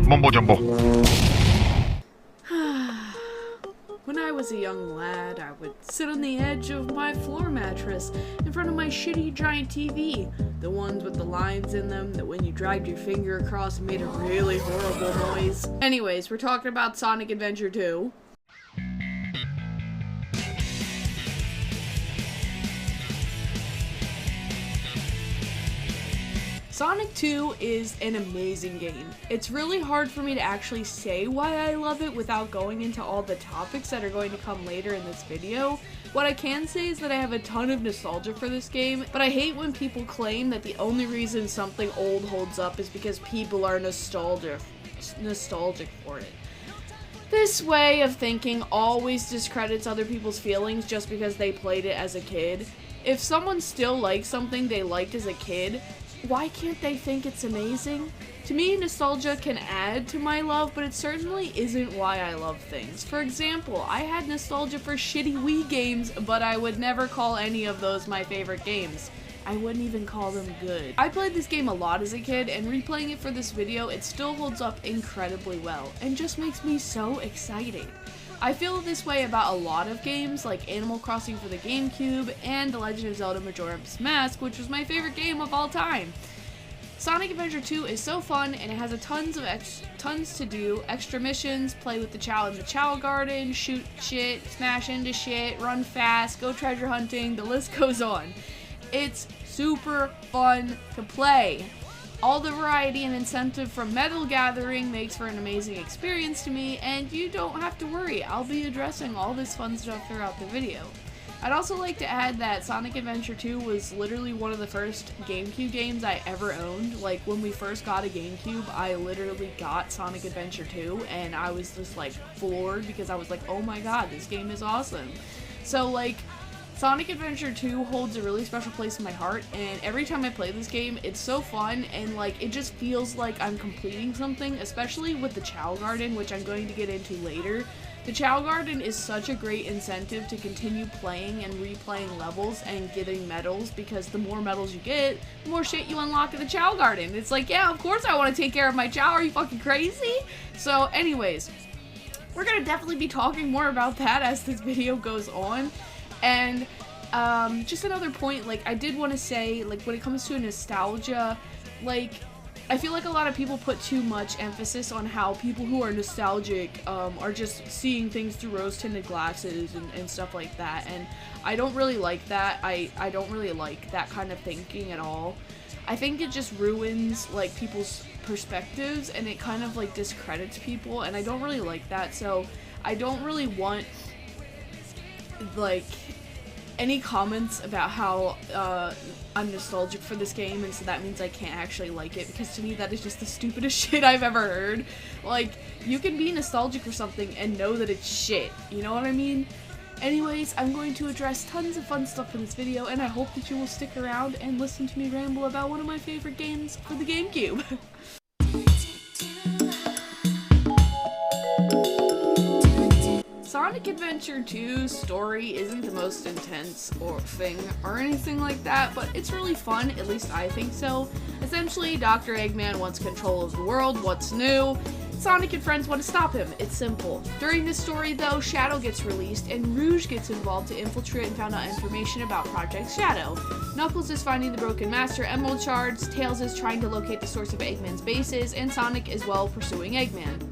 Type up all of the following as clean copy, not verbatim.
Mumbo jumbo. When I was a young lad, I would sit on the edge of my floor mattress in front of my shitty giant TV. The ones with the lines in them that when you dragged your finger across made a really horrible noise. Anyways, we're talking about Sonic Adventure 2. Sonic 2 is an amazing game. It's really hard for me to actually say why I love it without going into all the topics that are going to come later in this video. What I can say is that I have a ton of nostalgia for this game, but I hate when people claim that the only reason something old holds up is because people are nostalgic for it. This way of thinking always discredits other people's feelings just because they played it as a kid. If someone still likes something they liked as a kid, why can't they think it's amazing? To me, nostalgia can add to my love, but it certainly isn't why I love things. For example, I had nostalgia for shitty Wii games, but I would never call any of those my favorite games. I wouldn't even call them good. I played this game a lot as a kid, and replaying it for this video, it still holds up incredibly well, and just makes me so excited. I feel this way about a lot of games, like Animal Crossing for the GameCube, and The Legend of Zelda Majora's Mask, which was my favorite game of all time. Sonic Adventure 2 is so fun, and it has tons to do, extra missions, play with the Chow in the Chow Garden, shoot shit, smash into shit, run fast, go treasure hunting, the list goes on. It's super fun to play. All the variety and incentive from medal gathering makes for an amazing experience to me, and you don't have to worry, I'll be addressing all this fun stuff throughout the video. I'd also like to add that Sonic Adventure 2 was literally one of the first GameCube games I ever owned. Like, when we first got a GameCube, I literally got Sonic Adventure 2, and I was just like floored because I was like, oh my god, this game is awesome. So like, Sonic Adventure 2 holds a really special place in my heart, and every time I play this game, it's so fun, and like, it just feels like I'm completing something, especially with the Chow Garden, which I'm going to get into later. The Chow Garden is such a great incentive to continue playing and replaying levels and getting medals, because the more medals you get, the more shit you unlock in the Chow Garden. It's like, yeah, of course I want to take care of my Chow, are you fucking crazy? So anyways, we're gonna definitely be talking more about that as this video goes on. And just another point, like, I did want to say, like, when it comes to nostalgia, like, I feel like a lot of people put too much emphasis on how people who are nostalgic are just seeing things through rose-tinted glasses and stuff like that, and I don't really like that. I don't really like that kind of thinking at all. I think it just ruins, like, people's perspectives, and it kind of, like, discredits people, and I don't really like that, so I don't really want, like, any comments about how I'm nostalgic for this game, and so that means I can't actually like it, because to me that is just the stupidest shit I've ever heard. Like, you can be nostalgic for something and know that it's shit, you know what I mean? Anyways, I'm going to address tons of fun stuff in this video, and I hope that you will stick around and listen to me ramble about one of my favorite games for the GameCube. Sonic Adventure 2's story isn't the most intense thing or anything like that, but it's really fun, at least I think so. Essentially, Dr. Eggman wants control of the world. What's new? Sonic and friends want to stop him. It's simple. During this story, though, Shadow gets released, and Rouge gets involved to infiltrate and find out information about Project Shadow. Knuckles is finding the Broken Master Emerald Shards, Tails is trying to locate the source of Eggman's bases, and Sonic is well pursuing Eggman.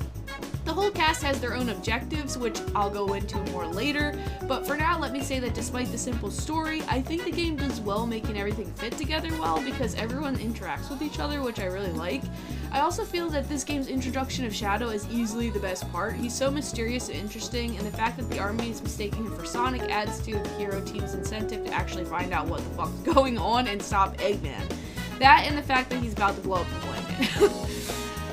The whole cast has their own objectives, which I'll go into more later, but for now let me say that despite the simple story, I think the game does well making everything fit together well because everyone interacts with each other, which I really like. I also feel that this game's introduction of Shadow is easily the best part. He's so mysterious and interesting, and the fact that the army is mistaking him for Sonic adds to the hero team's incentive to actually find out what the fuck's going on and stop Eggman. That and the fact that he's about to blow up the planet.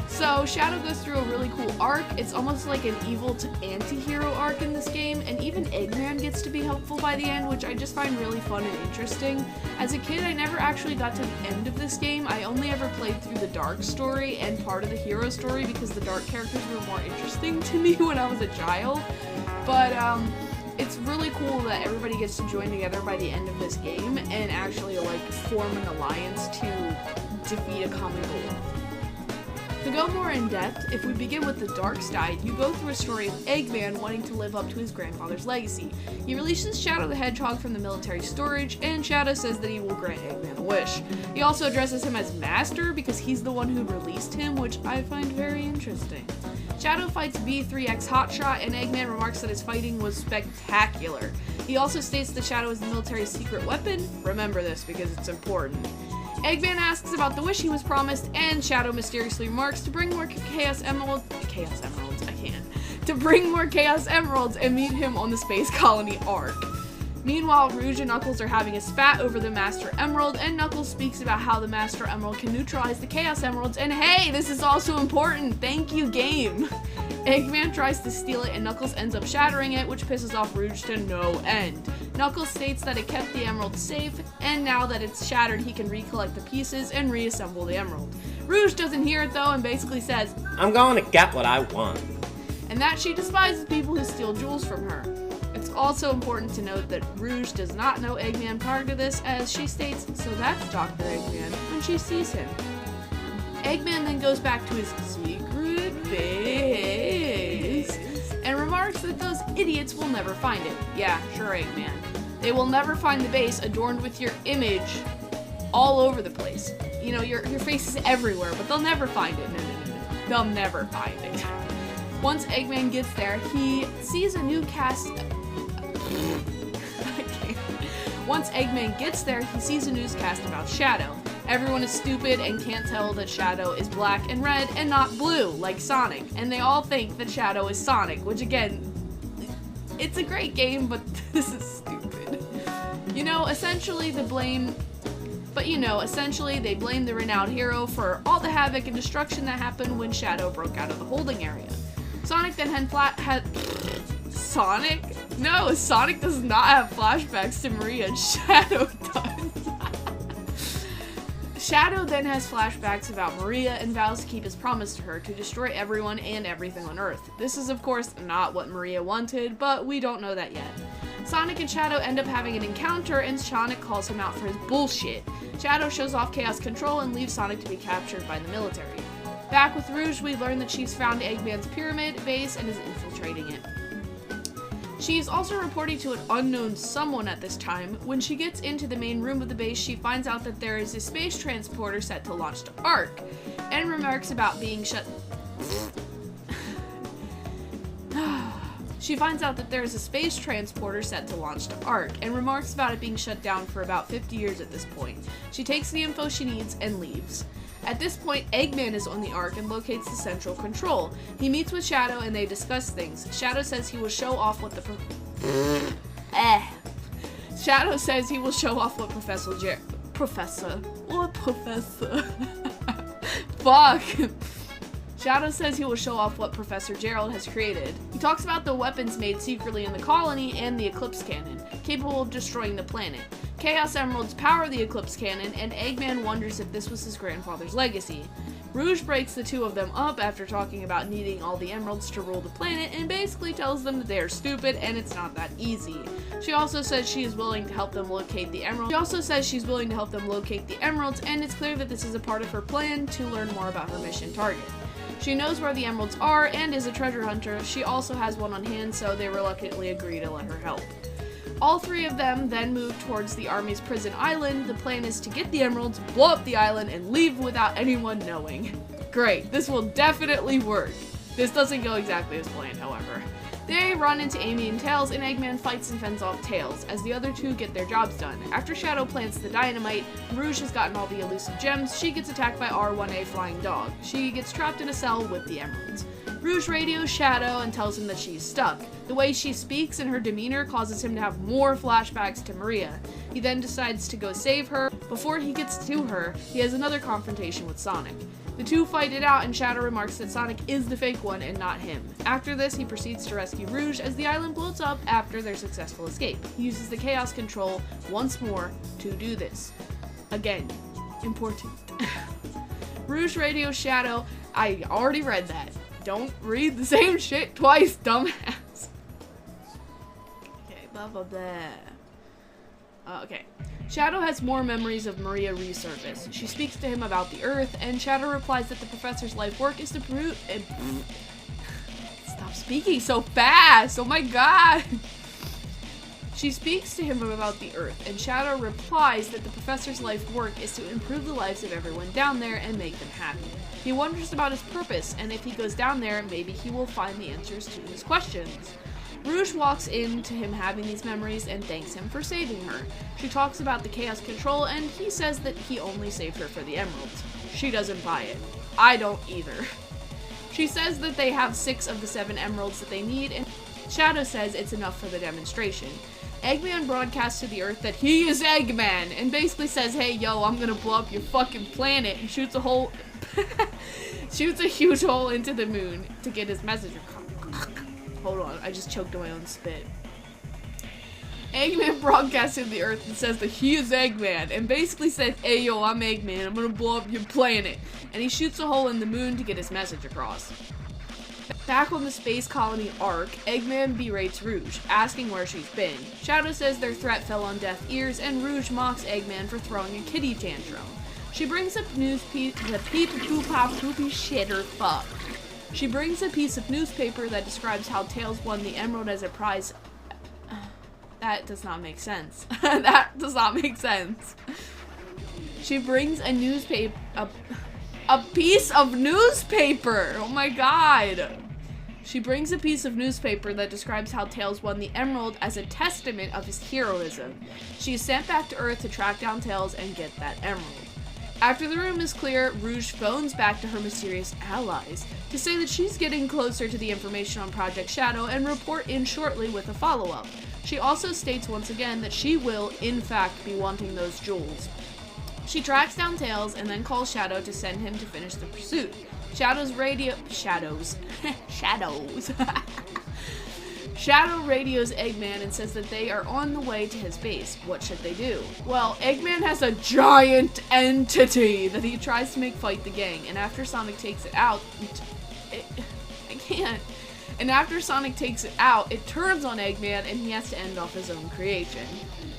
So, Shadow goes through a really cool arc. It's almost like an evil to anti-hero arc in this game, and even Eggman gets to be helpful by the end, which I just find really fun and interesting. As a kid, I never actually got to the end of this game. I only ever played through the dark story and part of the hero story because the dark characters were more interesting to me when I was a child. But, it's really cool that everybody gets to join together by the end of this game and actually, like, form an alliance to defeat a common goal. To go more in depth, if we begin with the dark side, you go through a story of Eggman wanting to live up to his grandfather's legacy. He releases Shadow the Hedgehog from the military storage, and Shadow says that he will grant Eggman a wish. He also addresses him as Master because he's the one who released him, which I find very interesting. Shadow fights V3X Hotshot, and Eggman remarks that his fighting was spectacular. He also states that Shadow is the military's secret weapon. Remember this because it's important. Eggman asks about the wish he was promised, and Shadow mysteriously remarks to bring more Chaos Emeralds, to bring more Chaos Emeralds and meet him on the Space Colony Ark. Meanwhile, Rouge and Knuckles are having a spat over the Master Emerald, and Knuckles speaks about how the Master Emerald can neutralize the Chaos Emeralds, and hey, this is also important, thank you game! Eggman tries to steal it and Knuckles ends up shattering it, which pisses off Rouge to no end. Knuckles states that it kept the emerald safe, and now that it's shattered he can recollect the pieces and reassemble the emerald. Rouge doesn't hear it though and basically says, "I'm going to get what I want," and that she despises people who steal jewels from her. It's also important to note that Rouge does not know Eggman prior to this, as she states, "So that's Dr. Eggman," when she sees him. Eggman then goes back to his secret base and remarks that those idiots will never find it. Yeah, sure, Eggman. They will never find the base adorned with your image all over the place. You know, your face is everywhere, but they'll never find it. No. They'll never find it. Once Eggman gets there, he sees a new cast... Once Eggman gets there, he sees a newscast about Shadow. Everyone is stupid and can't tell that Shadow is black and red and not blue, like Sonic. And they all think that Shadow is Sonic, which again, it's a great game, but this is stupid. Essentially they blame the renowned hero for all the havoc and destruction that happened when Shadow broke out of the holding area. Sonic then Sonic? No, Sonic does not have flashbacks to Maria, Shadow does. Shadow then has flashbacks about Maria and vows to keep his promise to her to destroy everyone and everything on Earth. This is of course not what Maria wanted, but we don't know that yet. Sonic and Shadow end up having an encounter and Sonic calls him out for his bullshit. Shadow shows off Chaos Control and leaves Sonic to be captured by the military. Back with Rouge, we learn that she's found Eggman's pyramid base and is infiltrating it. She is also reporting to an unknown someone at this time. When she gets into the main room of the base, she finds out that there is a space transporter set to launch to Ark, and remarks about being She finds out that there is a space transporter set to launch to Ark, and remarks about it being shut down for about 50 years at this point. She takes the info she needs and leaves. At this point, Eggman is on the Ark and locates the central control. He meets with Shadow and they discuss things. Shadow says he will show off what Shadow says he will show off what Shadow says he will show off what Professor Gerald has created. He talks about the weapons made secretly in the colony and the Eclipse Cannon, capable of destroying the planet. Chaos Emeralds power the Eclipse Cannon, and Eggman wonders if this was his grandfather's legacy. Rouge breaks the two of them up after talking about needing all the emeralds to rule the planet, and basically tells them that they are stupid and it's not that easy. She also says she is willing to help them locate the emeralds. And it's clear that this is a part of her plan to learn more about her mission target. She knows where the emeralds are and is a treasure hunter. She also has one on hand, so they reluctantly agree to let her help. All three of them then move towards the Army's prison island. The plan is to get the emeralds, blow up the island, and leave without anyone knowing. Great, this will definitely work. This doesn't go exactly as planned, however. They run into Amy and Tails, and Eggman fights and fends off Tails, as the other two get their jobs done. After Shadow plants the dynamite, Rouge has gotten all the elusive gems. She gets attacked by R1A Flying Dog. She gets trapped in a cell with the emeralds. Rouge radios Shadow and tells him that she's stuck. The way she speaks and her demeanor causes him to have more flashbacks to Maria. He then decides to go save her. Before he gets to her, he has another confrontation with Sonic. The two fight it out and Shadow remarks that Sonic is the fake one and not him. After this, he proceeds to rescue Rouge as the island blows up after their successful escape. He uses the Chaos Control once more to do this. Again, important. Rouge radios Shadow. I already read that. Don't read the same shit twice, dumbass. Okay, blah blah blah. Okay. Shadow has more memories of Maria resurface. She speaks to him about the Earth, and Shadow replies that the professor's life work is to prove. Stop speaking so fast! Oh my god! She speaks to him about the Earth, and Shadow replies that the professor's life work is to improve the lives of everyone down there and make them happy. He wonders about his purpose, and if he goes down there, maybe he will find the answers to his questions. Rouge walks into him having these memories and thanks him for saving her. She talks about the chaos control, and he says that he only saved her for the emeralds. She doesn't buy it. I don't either. She says that they have 6 of the 7 emeralds that they need, and Shadow says it's enough for the demonstration. Eggman broadcasts to the Earth that he is Eggman, and basically says, hey yo, I'm gonna blow up your fucking planet, and shoots a hole shoots a huge hole into the moon to get his message across. Hold on, I just choked on my own spit. Eggman broadcasts to the Earth and says that he is Eggman, and basically says, hey yo, I'm Eggman, I'm gonna blow up your planet. And he shoots a hole in the moon to get his message across. Back on the space colony Ark, Eggman berates Rouge, asking where she's been. Shadow says their threat fell on deaf ears, and Rouge mocks Eggman for throwing a kitty tantrum. She brings up poopy shitter fuck. She brings a piece of newspaper that describes how Tails won the emerald as a prize. That does not make sense. That does not make sense. She brings a newspaper, a piece of newspaper. Oh my god. She brings a piece of newspaper that describes how Tails won the emerald as a testament of his heroism. She is sent back to Earth to track down Tails and get that emerald. After the room is clear, Rouge phones back to her mysterious allies to say that she's getting closer to the information on Project Shadow and report in shortly with a follow-up. She also states once again that she will, in fact, be wanting those jewels. She tracks down Tails and then calls Shadow to send him to finish the pursuit. Shadow radios Eggman and says that they are on the way to his base. What should they do? Well, Eggman has a giant entity that he tries to make fight the gang, and after Sonic takes it out, And after Sonic takes it out, it turns on Eggman and he has to end off his own creation.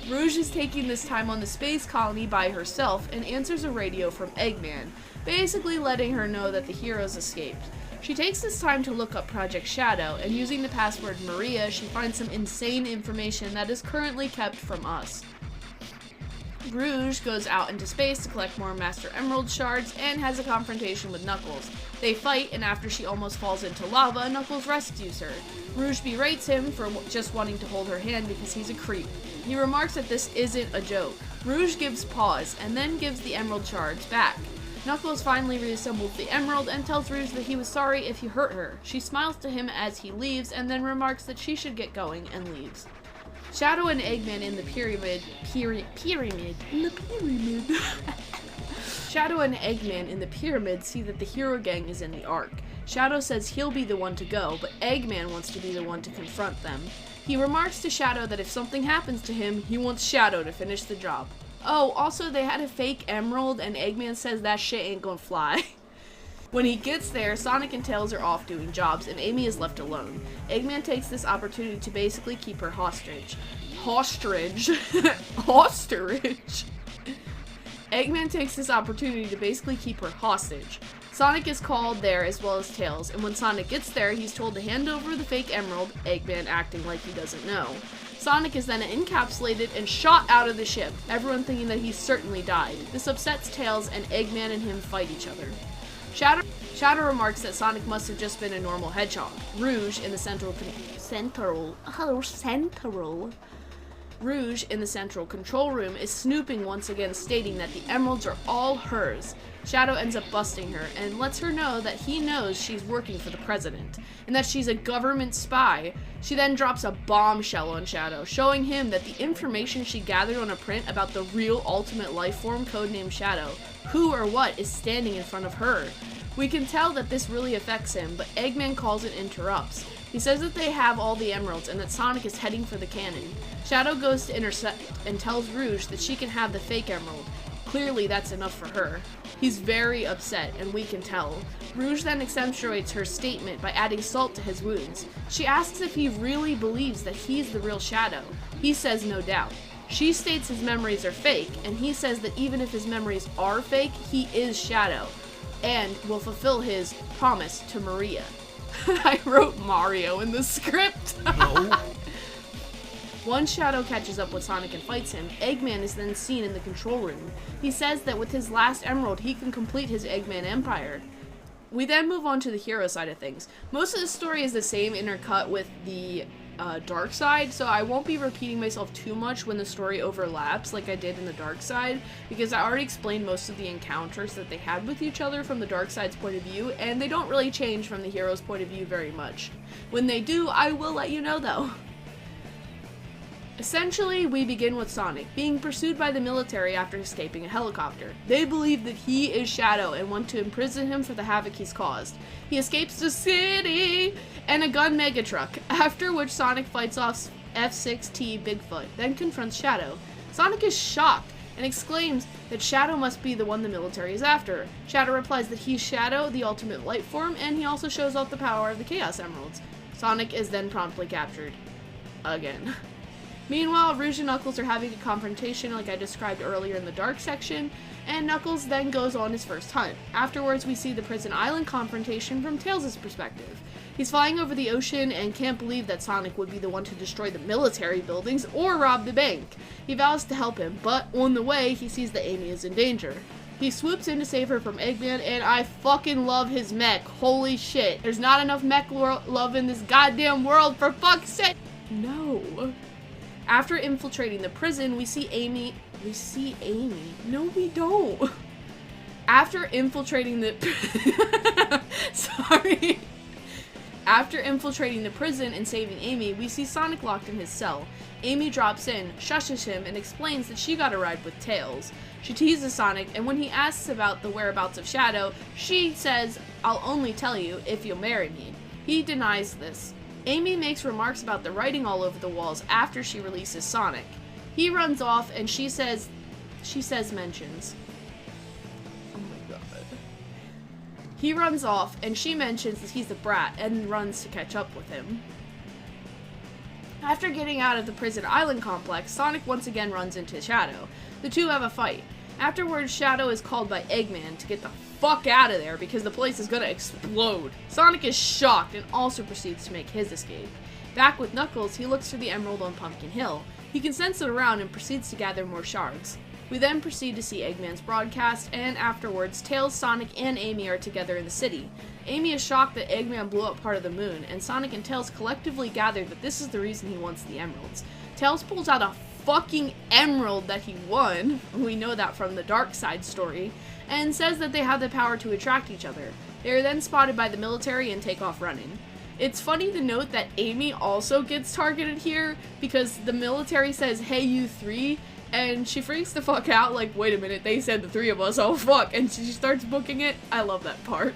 Rouge is taking this time on the space colony by herself and answers a radio from Eggman, basically letting her know that the heroes escaped. She takes this time to look up Project Shadow, and using the password Maria, she finds some insane information that is currently kept from us. Rouge goes out into space to collect more Master Emerald shards and has a confrontation with Knuckles. They fight, and after she almost falls into lava, Knuckles rescues her. Rouge berates him for just wanting to hold her hand because he's a creep. He remarks that this isn't a joke. Rouge gives pause, and then gives the emerald shards back. Knuckles finally reassembles the emerald and tells Rouge that he was sorry if he hurt her. She smiles to him as he leaves and then remarks that she should get going and leaves. Shadow and Eggman in the pyramid. Shadow and Eggman in the pyramid see that the hero gang is in the Ark. Shadow says he'll be the one to go, but Eggman wants to be the one to confront them. He remarks to Shadow that if something happens to him, he wants Shadow to finish the job. Oh, also they had a fake emerald and Eggman says that shit ain't gonna fly. When he gets there, Sonic and Tails are off doing jobs and Amy is left alone. Eggman takes this opportunity to basically keep her hostage. Eggman takes this opportunity to basically keep her hostage. Sonic is called there as well as Tails, and when Sonic gets there, he's told to hand over the fake emerald, Eggman acting like he doesn't know. Sonic is then encapsulated and shot out of the ship, everyone thinking that he certainly died. This upsets Tails, and Eggman and him fight each other. Shadow remarks that Sonic must have just been a normal hedgehog. Rouge in the central control room is snooping once again, stating that the emeralds are all hers. Shadow ends up busting her and lets her know that he knows she's working for the president and that she's a government spy. She then drops a bombshell on Shadow, showing him that the information she gathered on a print about the real ultimate life form codenamed Shadow, who or what is standing in front of her. We can tell that this really affects him, but Eggman calls and interrupts. He says that they have all the emeralds and that Sonic is heading for the cannon. Shadow goes to intercept and tells Rouge that she can have the fake emerald. Clearly that's enough for her. He's very upset, and we can tell. Rouge then accentuates her statement by adding salt to his wounds. She asks if he really believes that he's the real Shadow. He says no doubt. She states his memories are fake, and he says that even if his memories are fake, he is Shadow, and will fulfill his promise to Maria. I wrote Mario in the script. No. Once Shadow catches up with Sonic and fights him, Eggman is then seen in the control room. He says that with his last emerald, he can complete his Eggman empire. We then move on to the hero side of things. Most of the story is the same, intercut with the dark side, so I won't be repeating myself too much when the story overlaps like I did in the dark side, because I already explained most of the encounters that they had with each other from the dark side's point of view, and they don't really change from the hero's point of view very much. When they do, I will let you know though. Essentially, we begin with Sonic being pursued by the military after escaping a helicopter. They believe that he is Shadow and want to imprison him for the havoc he's caused. He escapes the city and a gun Megatruck, after which Sonic fights off F6T Bigfoot, then confronts Shadow. Sonic is shocked and exclaims that Shadow must be the one the military is after. Shadow replies that he's Shadow, the ultimate light form, and he also shows off the power of the Chaos Emeralds. Sonic is then promptly captured. Again. Meanwhile, Rouge and Knuckles are having a confrontation like I described earlier in the dark section, and Knuckles then goes on his first hunt. Afterwards, we see the Prison Island confrontation from Tails' perspective. He's flying over the ocean and can't believe that Sonic would be the one to destroy the military buildings or rob the bank. He vows to help him, but on the way, he sees that Amy is in danger. He swoops in to save her from Eggman, and I fucking love his mech. Holy shit. There's not enough mech love in this goddamn world, for fuck's sake! No. After infiltrating the prison, we see Amy. No, we don't. After infiltrating the sorry. After infiltrating the prison and saving Amy, we see Sonic locked in his cell. Amy drops in, shushes him, and explains that she got a ride with Tails. She teases Sonic, and when he asks about the whereabouts of Shadow, she says, "I'll only tell you if you'll marry me." He denies this. Amy makes remarks about the writing all over the walls after she releases Sonic. He runs off and she says mentions. Oh my god. He runs off and she mentions that he's a brat and runs to catch up with him. After getting out of the Prison Island complex, Sonic once again runs into Shadow. The two have a fight. Afterwards, Shadow is called by Eggman to get the fuck out of there because the place is gonna explode. Sonic is shocked and also proceeds to make his escape. Back with Knuckles, he looks for the emerald on Pumpkin Hill. He can sense it around and proceeds to gather more shards. We then proceed to see Eggman's broadcast, and afterwards, Tails, Sonic, and Amy are together in the city. Amy is shocked that Eggman blew up part of the moon, and Sonic and Tails collectively gather that this is the reason he wants the emeralds. Tails pulls out a fucking emerald that he won, we know that from the dark side story, and says that they have the power to attract each other. They are then spotted by the military and take off running. It's funny to note that Amy also gets targeted here because the military says, "Hey, you three," and she freaks the fuck out like, wait a minute, they said the three of us, oh fuck, and she starts booking it. I love that part.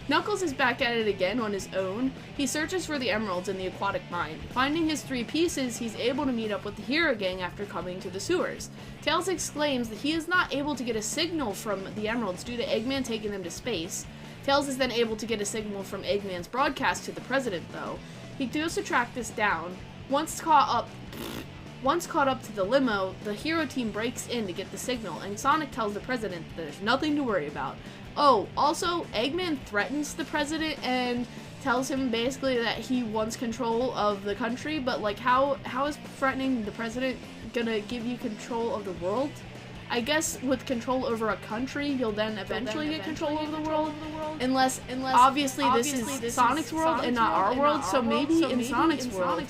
Knuckles is back at it again on his own. He searches for the emeralds in the aquatic mine. Finding his 3 pieces, he's able to meet up with the Hero Gang after coming to the sewers. Tails exclaims that he is not able to get a signal from the emeralds due to Eggman taking them to space. Tails is then able to get a signal from Eggman's broadcast to the president, though. He goes to track this down. Once caught up to the limo, the hero team breaks in to get the signal, and Sonic tells the president that there's nothing to worry about. Oh, also, Eggman threatens the president and tells him basically that he wants control of the country, but like, how is threatening the president gonna give you control of the world? I guess with control over a country, you'll then eventually get control over the world, unless obviously this is Sonic's world and not our world, so maybe in Sonic's world,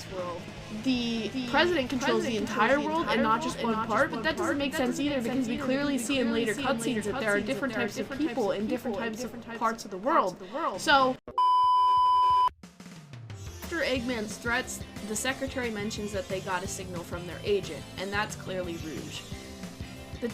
the president controls the entire world and not just one part, but that doesn't make sense either because we clearly see in later cutscenes that there are different types of people in different types of parts of the world. So, after Eggman's threats, the secretary mentions that they got a signal from their agent, and that's clearly Rouge. The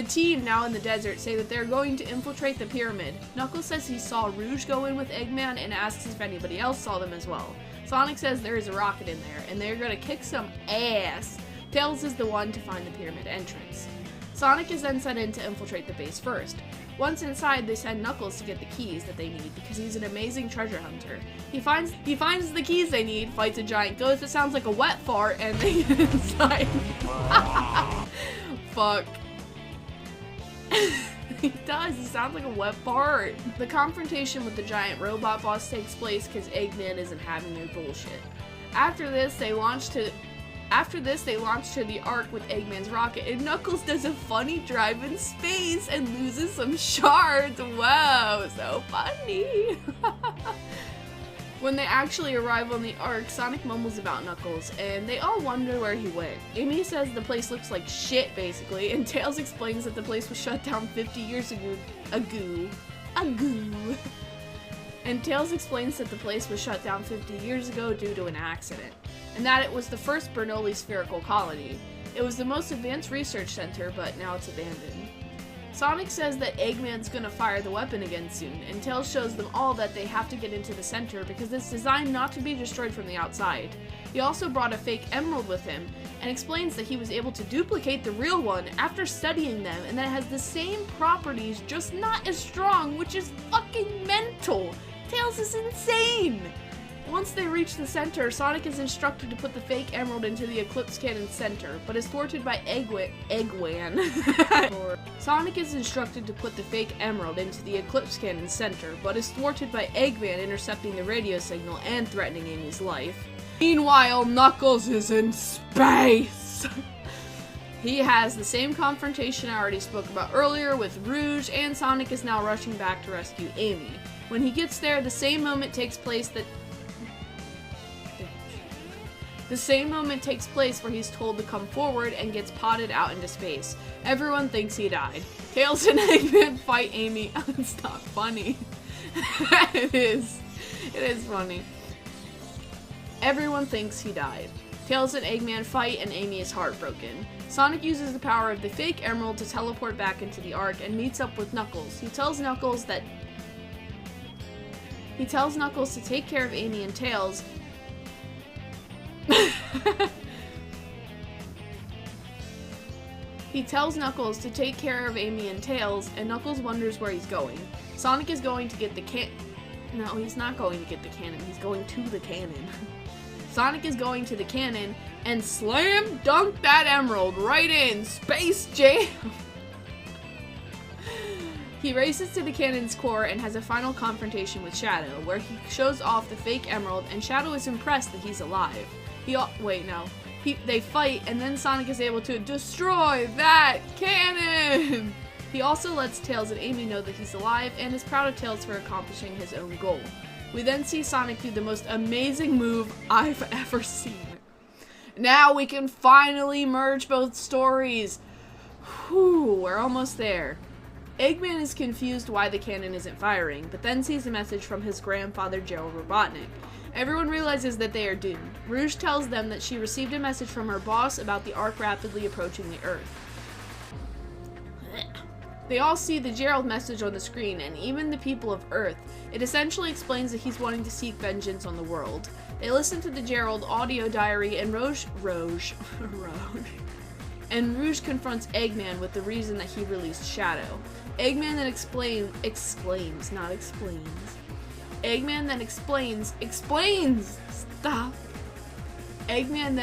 team, now in the desert, say that they're going to infiltrate the pyramid. Knuckles says he saw Rouge go in with Eggman and asks if anybody else saw them as well. Sonic says there is a rocket in there, and they're gonna kick some ass. Tails is the one to find the pyramid entrance. Sonic is then sent in to infiltrate the base first. Once inside, they send Knuckles to get the keys that they need because he's an amazing treasure hunter. He finds the keys they need, fights a giant ghost that sounds like a wet fart, and they get inside. Fuck. He does, he sounds like a wet fart. The confrontation with the giant robot boss takes place because Eggman isn't having their bullshit. After this, they launch to the Ark with Eggman's rocket, and Knuckles does a funny drive in space and loses some shards. Whoa, so funny. When they actually arrive on the Ark, Sonic mumbles about Knuckles, and they all wonder where he went. Amy says the place looks like shit, basically, and Tails explains that the place was shut down 50 years ago. And Tails explains that the place was shut down 50 years ago due to an accident, and that it was the first Bernoulli spherical colony. It was the most advanced research center, but now it's abandoned. Sonic says that Eggman's gonna fire the weapon again soon, and Tails shows them all that they have to get into the center because it's designed not to be destroyed from the outside. He also brought a fake emerald with him, and explains that he was able to duplicate the real one after studying them, and that it has the same properties, just not as strong, which is fucking mental! Tails is insane! Once they reach the center, Sonic is instructed to put the fake emerald into the Eclipse Cannon center, but is thwarted by Eggwan. Sonic is instructed to put the fake emerald into the Eclipse Cannon center, but is thwarted by Eggman intercepting the radio signal and threatening Amy's life. Meanwhile, Knuckles is in space! He has the same confrontation I already spoke about earlier with Rouge, and Sonic is now rushing back to rescue Amy. When he gets there, the same moment takes place where he's told to come forward and gets potted out into space. Everyone thinks he died. Tails and Eggman fight Amy. It's not funny. It is funny. Everyone thinks he died. Tails and Eggman fight and Amy is heartbroken. Sonic uses the power of the fake emerald to teleport back into the Ark and meets up with Knuckles. He tells Knuckles to take care of Amy and Tails. He tells Knuckles to take care of Amy and Tails, and Knuckles wonders where he's going. Sonic is going to get the No, he's not going to get the cannon. He's going to the cannon. Sonic is going to the cannon and slam dunk that emerald right in. Space Jam! He races to the cannon's core and has a final confrontation with Shadow, where he shows off the fake emerald, and Shadow is impressed that he's alive. They fight, and then Sonic is able to destroy that cannon! He also lets Tails and Amy know that he's alive, and is proud of Tails for accomplishing his own goal. We then see Sonic do the most amazing move I've ever seen. Now we can finally merge both stories! Whew, we're almost there. Eggman is confused why the cannon isn't firing, but then sees a message from his grandfather Gerald Robotnik. Everyone realizes that they are doomed. Rouge tells them that she received a message from her boss about the Ark rapidly approaching the Earth. They all see the Gerald message on the screen, and even the people of Earth. It essentially explains that he's wanting to seek vengeance on the world. They listen to the Gerald audio diary, and Rouge confronts Eggman with the reason that he released Shadow. Eggman then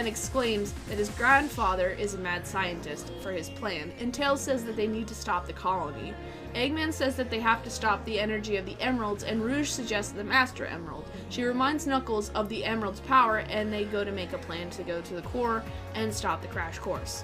explains that his grandfather is a mad scientist for his plan, and Tails says that they need to stop the colony. Eggman says that they have to stop the energy of the emeralds, and Rouge suggests the Master Emerald. She reminds Knuckles of the emerald's power, and they go to make a plan to go to the core and stop the crash course.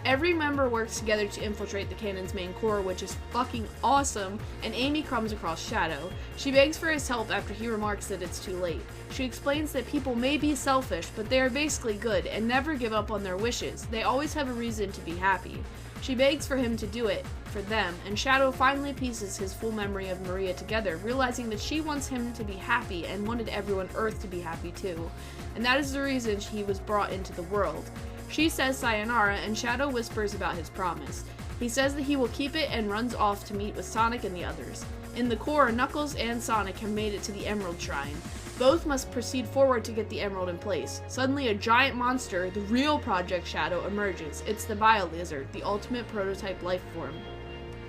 Every member works together to infiltrate the cannon's main core, which is fucking awesome, and Amy comes across Shadow. She begs for his help after he remarks that it's too late. She explains that people may be selfish, but they are basically good and never give up on their wishes. They always have a reason to be happy. She begs for him to do it for them, and Shadow finally pieces his full memory of Maria together, realizing that she wants him to be happy and wanted everyone Earth to be happy too. And that is the reason he was brought into the world. She says sayonara, and Shadow whispers about his promise. He says that he will keep it and runs off to meet with Sonic and the others. In the core, Knuckles and Sonic have made it to the Emerald Shrine. Both must proceed forward to get the emerald in place. Suddenly, a giant monster, the real Project Shadow, emerges. It's the Bio-Lizard, the ultimate prototype life form.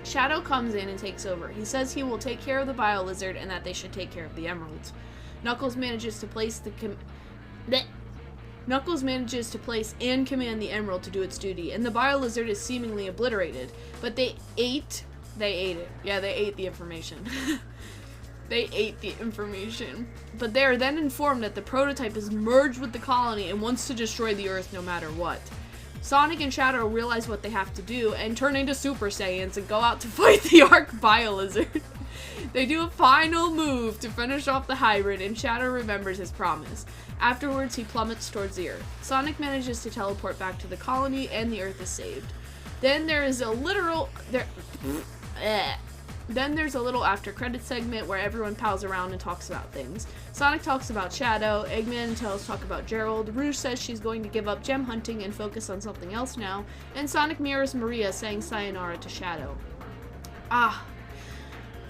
Shadow comes in and takes over. He says he will take care of the Bio Lizard and that they should take care of the emeralds. Knuckles manages to place and command the emerald to do its duty, and the Bio Lizard is seemingly obliterated. But they ate it. Yeah, they ate the information. They ate the information. But they are then informed that the prototype is merged with the colony and wants to destroy the Earth no matter what. Sonic and Shadow realize what they have to do and turn into Super Saiyans and go out to fight the Arc Bio Lizard. They do a final move to finish off the hybrid, and Shadow remembers his promise. Afterwards, he plummets towards the Earth. Sonic manages to teleport back to the colony, and the Earth is saved. Then there's a little after credits segment where everyone pals around and talks about things. Sonic talks about Shadow, Eggman and Tails talk about Gerald, Rouge says she's going to give up gem hunting and focus on something else now, and Sonic mirrors Maria saying sayonara to Shadow.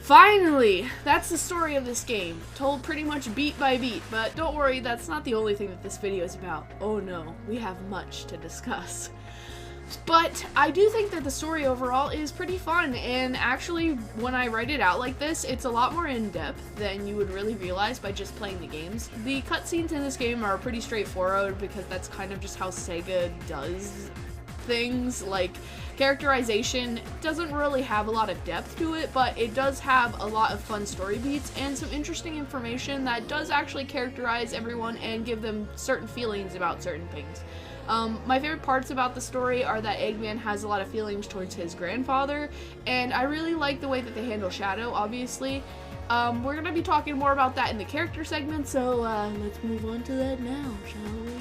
Finally! That's the story of this game, told pretty much beat by beat, but don't worry, that's not the only thing that this video is about. Oh no, we have much to discuss. But I do think that the story overall is pretty fun, and actually, when I write it out like this, it's a lot more in-depth than you would really realize by just playing the games. The cutscenes in this game are pretty straightforward because that's kind of just how Sega does things. Like, characterization doesn't really have a lot of depth to it, but it does have a lot of fun story beats and some interesting information that does actually characterize everyone and give them certain feelings about certain things. My favorite parts about the story are that Eggman has a lot of feelings towards his grandfather, and I really like the way that they handle Shadow, obviously. We're going to be talking more about that in the character segment, so let's move on to that now, shall we?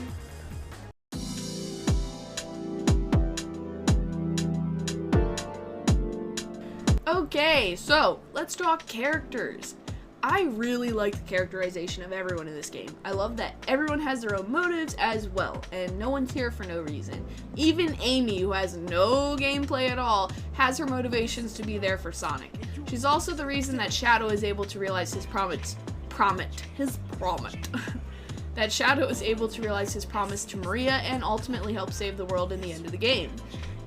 Okay, so let's talk characters. I really like the characterization of everyone in this game. I love that everyone has their own motives as well, and no one's here for no reason. Even Amy, who has no gameplay at all, has her motivations to be there for Sonic. She's also the reason that Shadow is able to realize his promise. That Shadow is able to realize his promise to Maria and ultimately help save the world in the end of the game.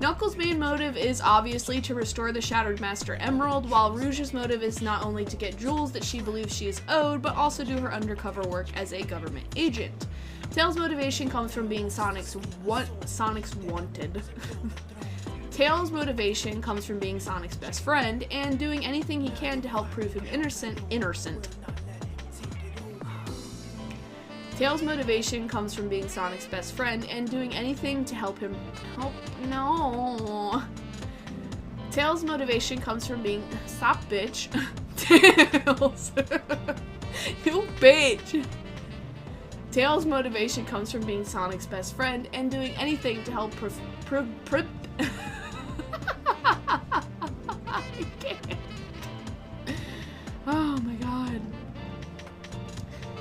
Knuckles' main motive is obviously to restore the Shattered Master Emerald, while Rouge's motive is not only to get jewels that she believes she is owed, but also do her undercover work as a government agent. Tails' motivation comes from being Sonic's wanted. Tails' motivation comes from being Sonic's best friend and doing anything he can to help prove him innocent. Tails' motivation comes from being Sonic's best friend and doing anything to help him. Tails' motivation comes from being. Stop, bitch. Tails. You bitch. Tails' motivation comes from being Sonic's best friend and doing anything to help I can't. Oh my god.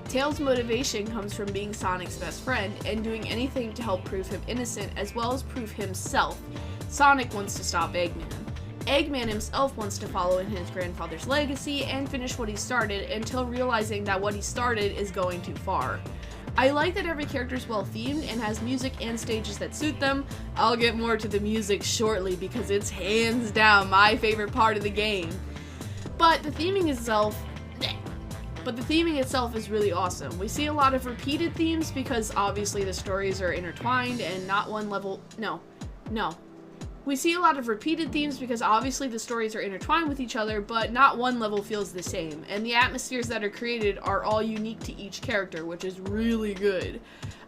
Tails' motivation comes from being Sonic's best friend and doing anything to help prove him innocent as well as prove himself. Sonic wants to stop Eggman. Eggman himself wants to follow in his grandfather's legacy and finish what he started until realizing that what he started is going too far. I like that every character is well themed and has music and stages that suit them. I'll get more to the music shortly because it's hands down my favorite part of the game. But the theming itself is really awesome. We see a lot of repeated themes because obviously the stories are intertwined and not one level. We see a lot of repeated themes because obviously the stories are intertwined with each other, but not one level feels the same. And the atmospheres that are created are all unique to each character, which is really good.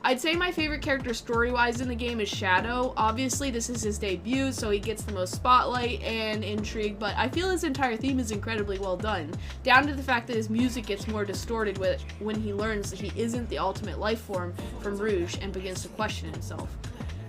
I'd say my favorite character story-wise in the game is Shadow. Obviously this is his debut, so he gets the most spotlight and intrigue, but I feel his entire theme is incredibly well done, down to the fact that his music gets more distorted when he learns that he isn't the ultimate life form from Rouge and begins to question himself.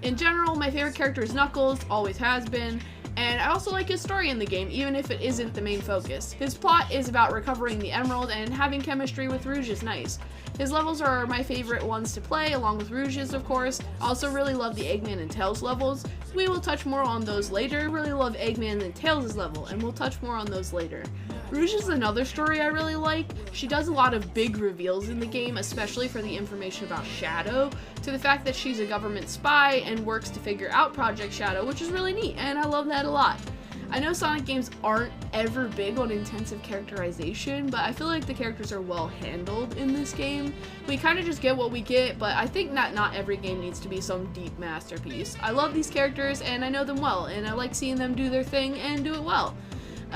In general, my favorite character is Knuckles, always has been, and I also like his story in the game, even if it isn't the main focus. His plot is about recovering the Emerald, and having chemistry with Rouge is nice. His levels are my favorite ones to play, along with Rouge's, of course. I also really love the Eggman and Tails levels. We will touch more on those later. Really love Eggman and Tails' level, and we'll touch more on those later. Rouge is another story I really like. She does a lot of big reveals in the game, especially for the information about Shadow, to the fact that she's a government spy and works to figure out Project Shadow, which is really neat, and I love that a lot. I know Sonic games aren't ever big on intensive characterization, but I feel like the characters are well handled in this game. We kind of just get what we get, but I think that not every game needs to be some deep masterpiece. I love these characters and I know them well, and I like seeing them do their thing and do it well.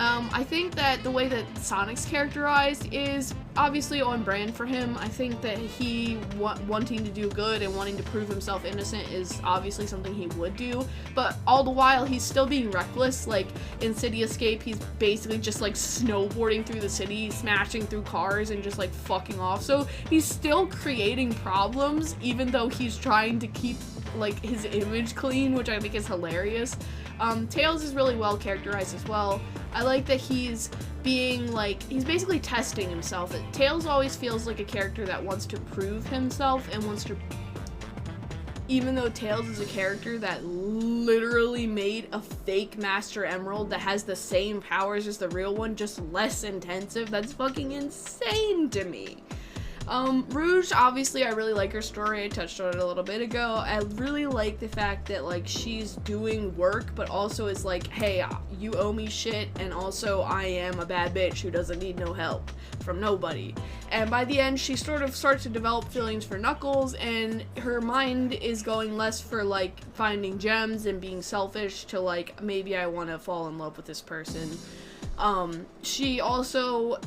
I think that the way that Sonic's characterized is obviously on brand for him. I think that he wanting to do good and wanting to prove himself innocent is obviously something he would do, but all the while he's still being reckless. Like in City Escape, he's basically just like snowboarding through the city, smashing through cars and just like fucking off. So he's still creating problems even though he's trying to keep like his image clean, which I think is hilarious. Tails is really well characterized as well. I like that he's being like, he's basically testing himself. Tails always feels like a character that wants to prove himself and wants to, even though Tails is a character that literally made a fake Master Emerald that has the same powers as the real one, just less intensive. That's fucking insane to me. Rouge, obviously I really like her story. I touched on it a little bit ago. I really like the fact that like she's doing work, but also is like, hey, you owe me shit, and also I am a bad bitch who doesn't need no help from nobody. And by the end, she sort of starts to develop feelings for Knuckles, and her mind is going less for like finding gems and being selfish to like, maybe I want to fall in love with this person. She also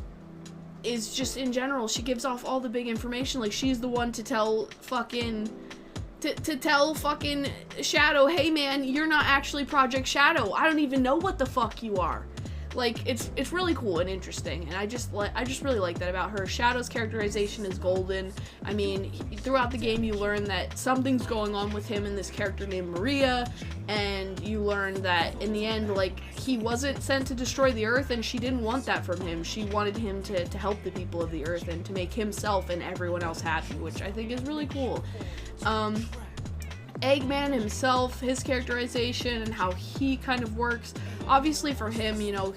is just in general, she gives off all the big information. Like she's the one to tell fucking tell fucking Shadow, hey man, you're not actually Project Shadow. I don't even know what the fuck you are. Like it's really cool and interesting, and I just really like that about her. Shadow's characterization is golden. I mean, throughout the game you learn that something's going on with him and this character named Maria, and you learn that in the end, like, he wasn't sent to destroy the Earth, and she didn't want that from him. She wanted him to help the people of the Earth and to make himself and everyone else happy, which I think is really cool. Eggman himself, his characterization and how he kind of works. Obviously for him, you know,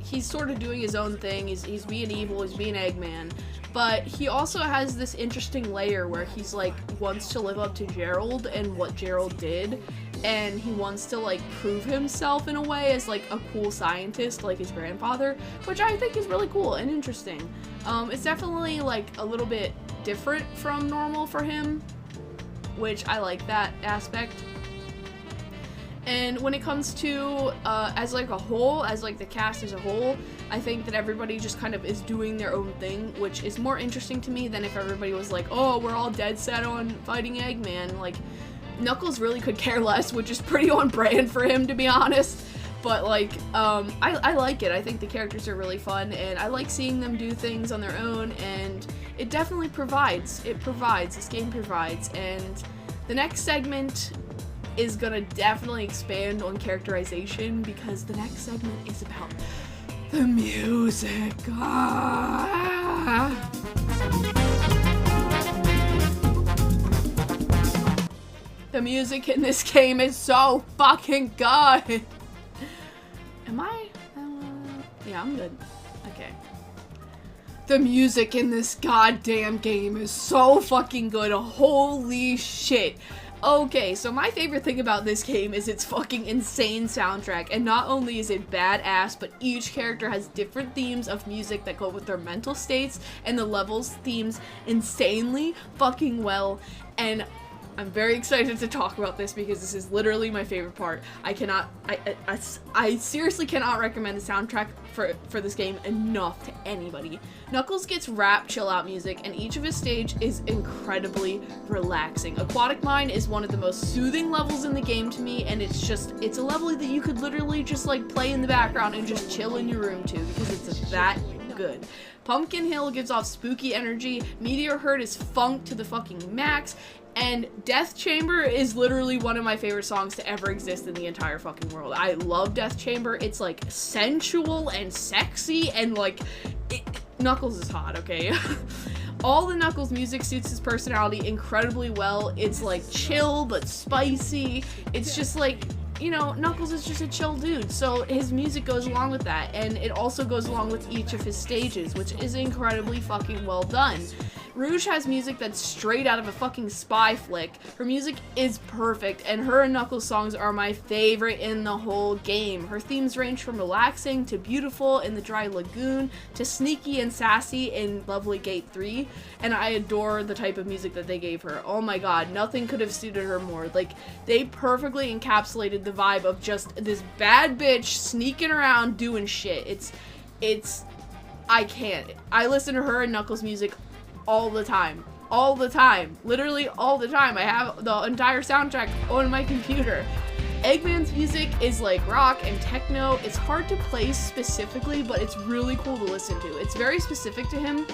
he's sort of doing his own thing. He's being evil, he's being Eggman. But he also has this interesting layer where he's like wants to live up to Gerald and what Gerald did, and he wants to like prove himself in a way as like a cool scientist like his grandfather, which I think is really cool and interesting. It's definitely like a little bit different from normal for him, which I like that aspect. And when it comes to as like a whole, as like the cast as a whole, I think that everybody just kind of is doing their own thing, which is more interesting to me than if everybody was like, oh, we're all dead set on fighting Eggman. Like, Knuckles really could care less, which is pretty on brand for him, to be honest. But like, I like it. I think the characters are really fun, and I like seeing them do things on their own, and it definitely provides. This game provides, and the next segment is gonna definitely expand on characterization, because the next segment is about the music. The music in this game is so fucking good. Am I? Yeah, I'm good. Okay. The music in this goddamn game is so fucking good. Holy shit. Okay, so my favorite thing about this game is its fucking insane soundtrack, and not only is it badass, but each character has different themes of music that go with their mental states, and the levels themes insanely fucking well, and I'm very excited to talk about this because this is literally my favorite part. I seriously cannot recommend the soundtrack for this game enough to anybody. Knuckles gets rap chill out music, and each of his stage is incredibly relaxing. Aquatic Mine is one of the most soothing levels in the game to me, and it's a level that you could literally just like play in the background and just chill in your room to, because it's that good. Pumpkin Hill gives off spooky energy, Meteor Herd is funk to the fucking max, and Death Chamber is literally one of my favorite songs to ever exist in the entire fucking world. I love Death Chamber. It's like sensual and sexy, and like Knuckles is hot, okay? All the Knuckles music suits his personality incredibly well. It's like chill but spicy. It's just like, you know, Knuckles is just a chill dude, so his music goes along with that, and it also goes along with each of his stages, which is incredibly fucking well done. Rouge has music that's straight out of a fucking spy flick. Her music is perfect, and her and Knuckles songs are my favorite in the whole game. Her themes range from relaxing to beautiful in the Dry Lagoon to sneaky and sassy in Lovely Gate 3, and I adore the type of music that they gave her. Oh my god, nothing could have suited her more. Like, they perfectly encapsulated the vibe of just this bad bitch sneaking around doing shit. I can't. I listen to her and Knuckles music all the time. All the time. Literally all the time. I have the entire soundtrack on my computer. Eggman's music is like rock and techno. It's hard to place specifically, but it's really cool to listen to. It's very specific to him.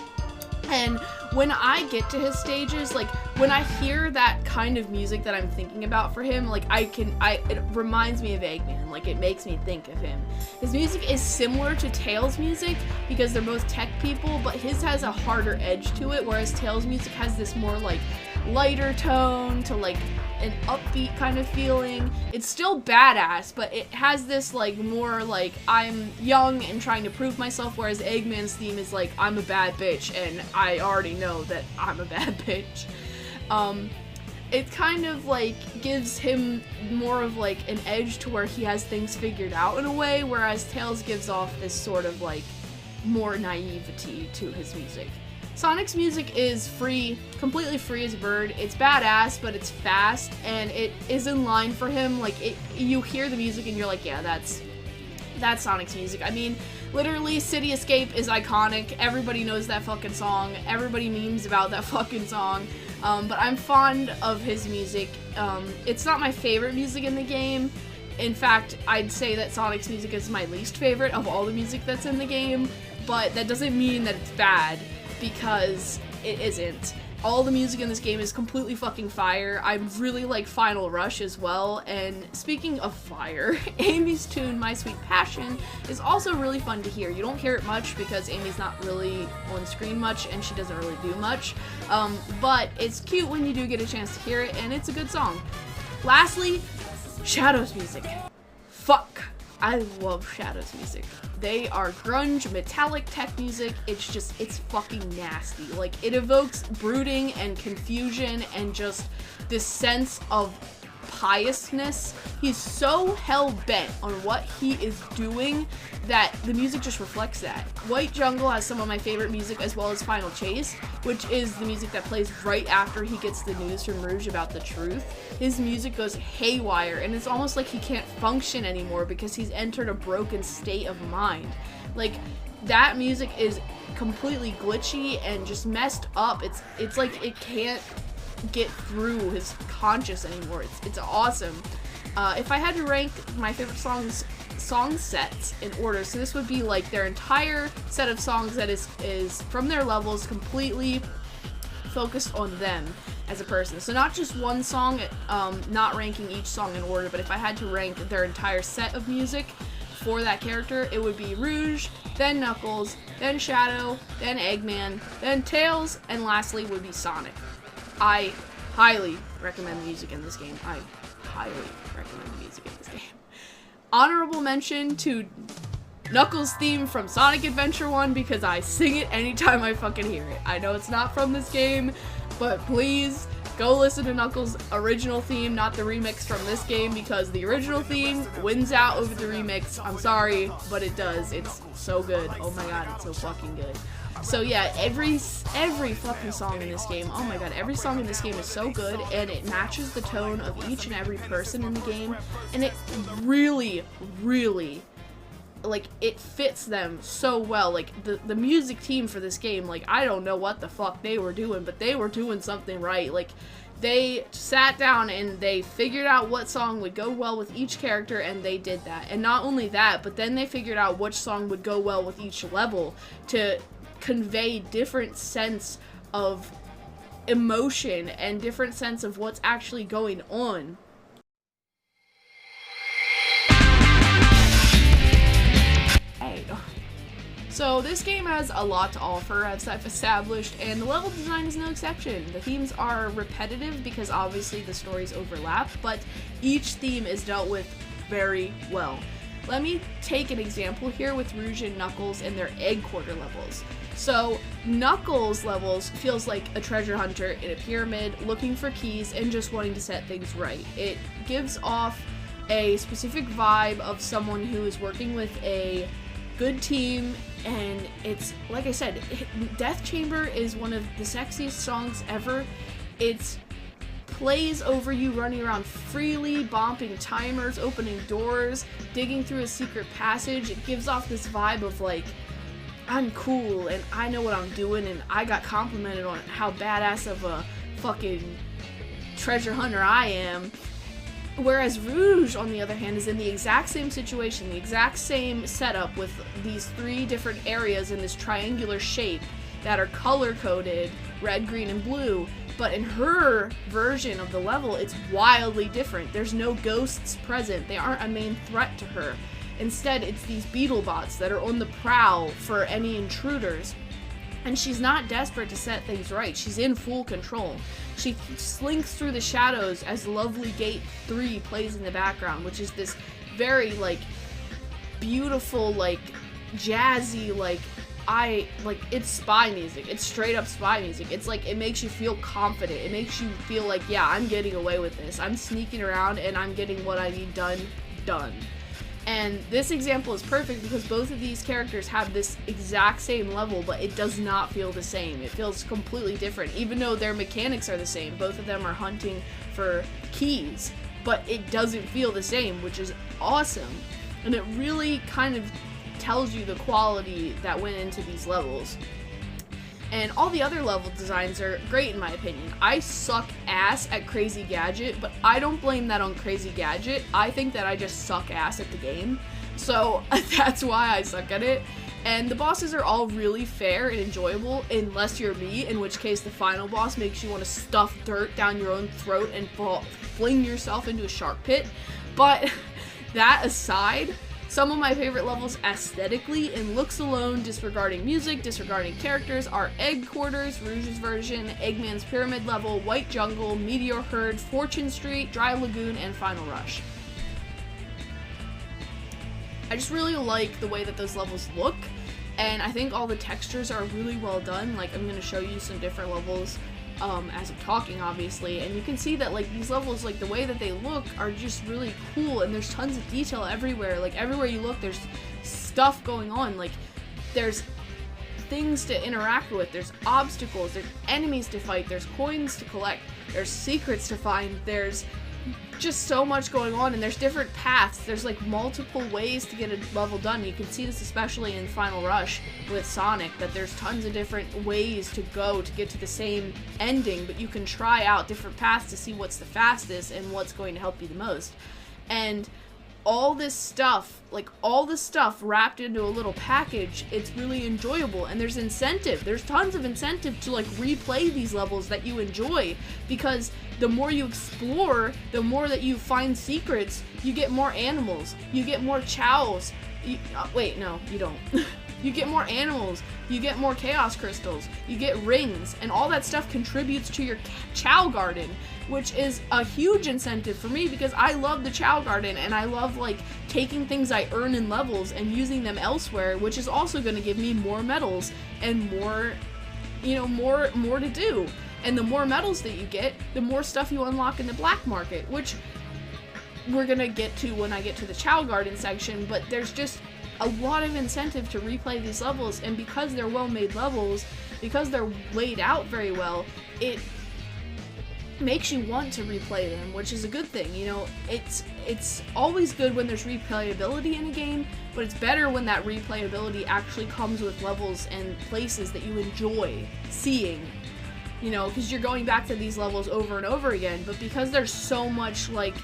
And when I get to his stages, like, when I hear that kind of music that I'm thinking about for him, like, it reminds me of Eggman. Like, it makes me think of him. His music is similar to Tails' music because they're both tech people, but his has a harder edge to it, whereas Tails' music has this more, like, lighter tone to, like, an upbeat kind of feeling. It's still badass, but it has this, like, more, like, I'm young and trying to prove myself, whereas Eggman's theme is, like, I'm a bad bitch, and I already know that I'm a bad bitch. It kind of, like, gives him more of, like, an edge to where he has things figured out in a way, whereas Tails gives off this sort of, like, more naivety to his music. Sonic's music is free, completely free as a bird. It's badass, but it's fast, and it is in line for him. Like, you hear the music and you're like, yeah, that's Sonic's music. I mean, literally, City Escape is iconic. Everybody knows that fucking song. Everybody memes about that fucking song. But I'm fond of his music. It's not my favorite music in the game. In fact, I'd say that Sonic's music is my least favorite of all the music that's in the game, but that doesn't mean that it's bad, because it isn't. All the music in this game is completely fucking fire. I really like Final Rush as well, and speaking of fire, Amy's tune, My Sweet Passion, is also really fun to hear. You don't hear it much because Amy's not really on screen much, and she doesn't really do much, but it's cute when you do get a chance to hear it, and it's a good song. Lastly, Shadow's music. Fuck. I love Shadow's music. They are grunge, metallic tech music. It's fucking nasty. Like, it evokes brooding and confusion and just this sense of piousness. He's so hell-bent on what he is doing that the music just reflects that. White Jungle has some of my favorite music, as well as Final Chase, which is the music that plays right after he gets the news from Rouge about the truth. His music goes haywire, and it's almost like he can't function anymore because he's entered a broken state of mind. Like, that music is completely glitchy and just messed up. It's like it can't get through his conscious anymore. It's awesome. If I had to rank my favorite song sets in order, so this would be like their entire set of songs that is from their levels, completely focused on them as a person. So not just one song, not ranking each song in order, but if I had to rank their entire set of music for that character, it would be Rouge, then Knuckles, then Shadow, then Eggman, then Tails, and lastly would be Sonic. I highly recommend the music in this game. I highly recommend the music in this game. Honorable mention to Knuckles' theme from Sonic Adventure 1 because I sing it anytime I fucking hear it. I know it's not from this game, but please go listen to Knuckles' original theme, not the remix from this game, because the original theme wins out over the remix. I'm sorry, but it does. It's so good. Oh my god, it's so fucking good. So yeah, every fucking song in this game, oh my god, every song in this game is so good, and it matches the tone of each and every person in the game, and it really, really, like, it fits them so well. Like, the music team for this game, like, I don't know what the fuck they were doing, but they were doing something right. Like, they sat down and they figured out what song would go well with each character, and they did that. And not only that, but then they figured out which song would go well with each level to convey different sense of emotion and different sense of what's actually going on. So this game has a lot to offer, as I've established, and the level design is no exception. The themes are repetitive because obviously the stories overlap, but each theme is dealt with very well. let me take an example here with Rouge and Knuckles and their egg quarter levels. So Knuckles levels feels like a treasure hunter in a pyramid looking for keys and just wanting to set things right. It gives off a specific vibe of someone who is working with a good team, and it's, like I said, Death Chamber is one of the sexiest songs ever. It plays over you running around freely, bumping timers, opening doors, digging through a secret passage. It gives off this vibe of like, I'm cool and I know what I'm doing, and I got complimented on how badass of a fucking treasure hunter I am. Whereas Rouge, on the other hand, is in the exact same situation, the exact same setup with these 3 different areas in this triangular shape that are color-coded, red, green, and blue, but in her version of the level, it's wildly different. There's no ghosts present. They aren't a main threat to her. Instead, it's these beetle bots that are on the prowl for any intruders. And she's not desperate to set things right. She's in full control. She slinks through the shadows as Lovely Gate 3 plays in the background, which is this very, like, beautiful, like, jazzy, like, it's spy music. It's straight up spy music. It's like, it makes you feel confident. It makes you feel like, yeah, I'm getting away with this. I'm sneaking around and I'm getting what I need done. And this example is perfect because both of these characters have this exact same level, but it does not feel the same. It feels completely different. Even though their mechanics are the same, both of them are hunting for keys, but it doesn't feel the same, which is awesome. And it really kind of tells you the quality that went into these levels. And all the other level designs are great in my opinion. I suck ass at Crazy Gadget, but I don't blame that on Crazy Gadget. I think that I just suck ass at the game. So that's why I suck at it. And the bosses are all really fair and enjoyable, unless you're me, in which case the final boss makes you want to stuff dirt down your own throat and fling yourself into a shark pit. But that aside, some of my favorite levels aesthetically and looks alone, disregarding music, disregarding characters, are Egg Quarters, Rouge's version, Eggman's Pyramid level, White Jungle, Meteor Herd, Fortune Street, Dry Lagoon, and Final Rush. I just really like the way that those levels look, and I think all the textures are really well done. Like, I'm going to show you some different levels as I'm talking, obviously, and you can see that, like, these levels, like, the way that they look are just really cool, and there's tons of detail everywhere. Like, everywhere you look, there's stuff going on. Like, there's things to interact with, there's obstacles, there's enemies to fight, there's coins to collect, there's secrets to find, there's just so much going on, and there's different paths. There's like multiple ways to get a level done. You can see this especially in Final Rush with Sonic, that there's tons of different ways to go to get to the same ending, but you can try out different paths to see what's the fastest and what's going to help you the most. And all this stuff, like all this stuff wrapped into a little package, it's really enjoyable, and there's incentive. There's tons of incentive to like replay these levels that you enjoy, because the more you explore, the more that you find secrets, you get more animals, you get more chows. Wait, no, you don't. You get more animals, you get more chaos crystals, you get rings, and all that stuff contributes to your chow garden, which is a huge incentive for me because I love the chow garden, and I love like taking things I earn in levels and using them elsewhere, which is also going to give me more medals and more, you know, more to do. And the more medals that you get, the more stuff you unlock in the black market, which we're going to get to when I get to the chow garden section, but there's just a lot of incentive to replay these levels, and because they're well-made levels, because they're laid out very well, it makes you want to replay them, which is a good thing. You know, it's always good when there's replayability in a game, but it's better when that replayability actually comes with levels and places that you enjoy seeing, you know, because you're going back to these levels over and over again, but because there's so much like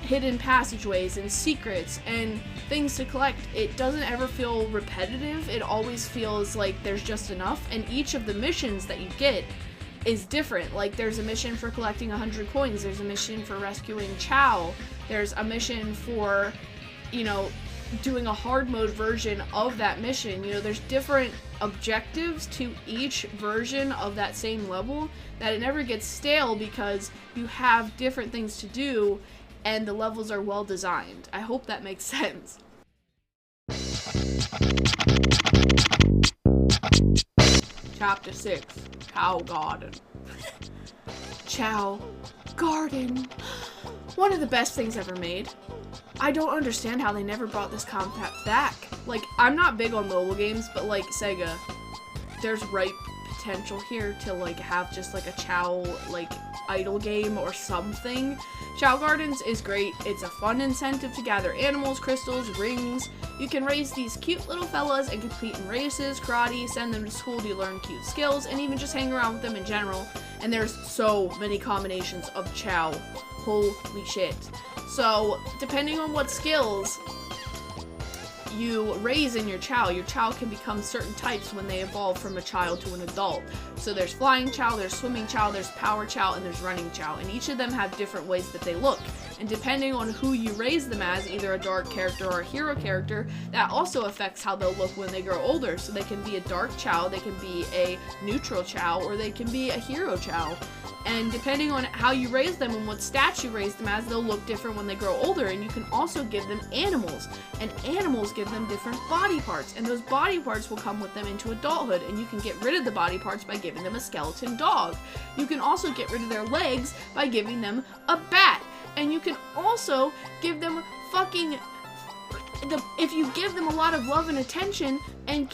hidden passageways and secrets and things to collect, it doesn't ever feel repetitive. It always feels like there's just enough, and each of the missions that you get is different. Like, there's a mission for collecting 100 coins, there's a mission for rescuing Chow, there's a mission for, you know, doing a hard mode version of that mission. You know, there's different objectives to each version of that same level, that it never gets stale because you have different things to do and the levels are well designed. I hope that makes sense. Chapter 6, Chow Garden. Chow Garden. One of the best things ever made. I don't understand how they never brought this concept back. Like, I'm not big on mobile games, but like Sega, there's ripe potential here to like have just like a Chow like idle game or something. Chow Gardens is great. It's a fun incentive to gather animals, crystals, rings. You can raise these cute little fellas and compete in races, karate, send them to school to learn cute skills, and even just hang around with them in general. And there's so many combinations of Chow. Holy shit. So, depending on what skills you raise in your Chow can become certain types when they evolve from a child to an adult. So there's flying Chow, there's swimming Chow, there's power Chow, and there's running Chow. And each of them have different ways that they look. And depending on who you raise them as, either a dark character or a hero character, that also affects how they'll look when they grow older. So they can be a dark Chow, they can be a neutral Chow, or they can be a hero Chow. And depending on how you raise them and what stats you raise them as, they'll look different when they grow older. And you can also give them animals. And animals give them different body parts. And those body parts will come with them into adulthood. And you can get rid of the body parts by giving them a skeleton dog. You can also get rid of their legs by giving them a bat. And you can also give them fucking... if you give them a lot of love and attention and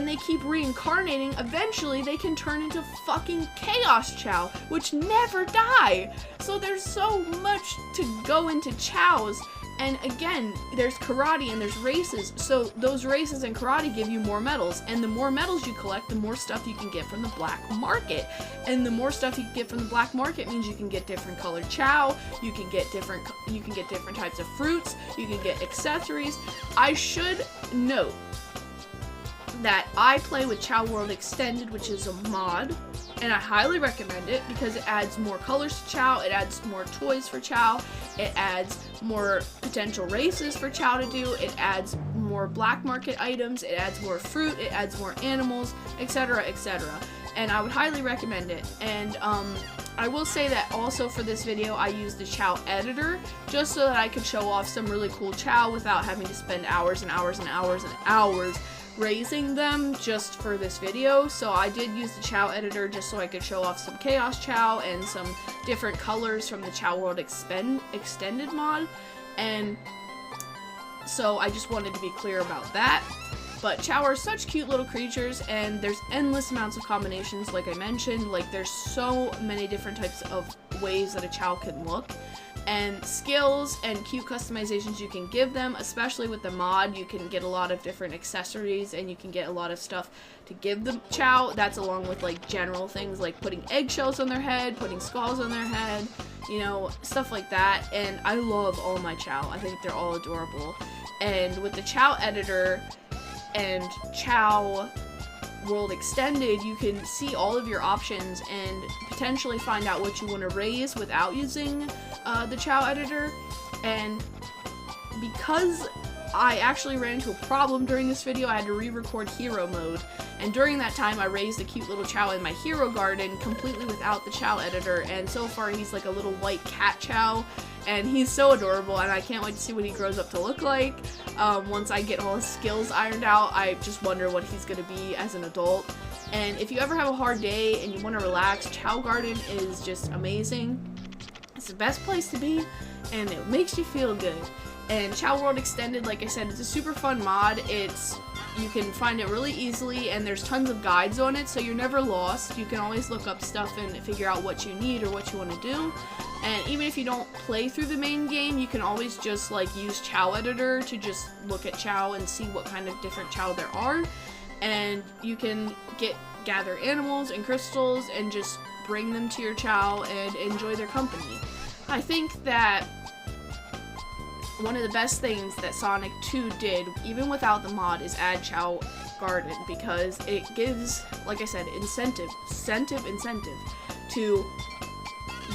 they keep reincarnating, eventually they can turn into fucking Chaos Chow, which never die. So there's so much to go into Chows. And again, there's karate and there's races. So those races and karate give you more medals. And the more medals you collect, the more stuff you can get from the black market. And the more stuff you can get from the black market means you can get different colored Chow, you can get different types of fruits, you can get accessories. I should note that I play with Chow World Extended, which is a mod, and I highly recommend it because it adds more colors to Chow, it adds more toys for Chow, it adds more potential races for Chow to do, it adds more black market items, it adds more fruit, it adds more animals, etc., etc. And I would highly recommend it. And I will say that also for this video I used the Chow editor just so that I could show off some really cool Chow without having to spend hours and hours and hours and hours raising them just for this video. So I did use the Chow editor just so I could show off some Chaos Chow and some different colors from the Chow World Extended mod. And so I just wanted to be clear about that. But Chow are such cute little creatures, and there's endless amounts of combinations, like I mentioned. Like, there's so many different types of ways that a Chow can look, and skills and cute customizations you can give them, especially with the mod. You can get a lot of different accessories, and you can get a lot of stuff to give the Chow. That's along with, like, general things like putting eggshells on their head, putting skulls on their head, you know, stuff like that. And I love all my Chow. I think they're all adorable. And with the Chow editor and Chow World Extended, you can see all of your options and potentially find out what you want to raise without using the Chow editor. And because I actually ran into a problem during this video, I had to re-record hero mode, and during that time I raised a cute little Chow in my hero garden completely without the Chow editor, and so far he's like a little white cat Chow, and he's so adorable, and I can't wait to see what he grows up to look like. Once I get all his skills ironed out, I just wonder what he's going to be as an adult. And if you ever have a hard day and you want to relax, Chow Garden is just amazing. It's the best place to be, and it makes you feel good. And Chow World Extended, like I said, it's a super fun mod. You can find it really easily, and there's tons of guides on it, so you're never lost. You can always look up stuff and figure out what you need or what you want to do. And even if you don't play through the main game, you can always just like use Chow editor to just look at Chow and see what kind of different Chow there are. And you can gather animals and crystals and just bring them to your Chow and enjoy their company. I think that one of the best things that Sonic 2 did, even without the mod, is add Chow Garden, because it gives, like I said, incentive to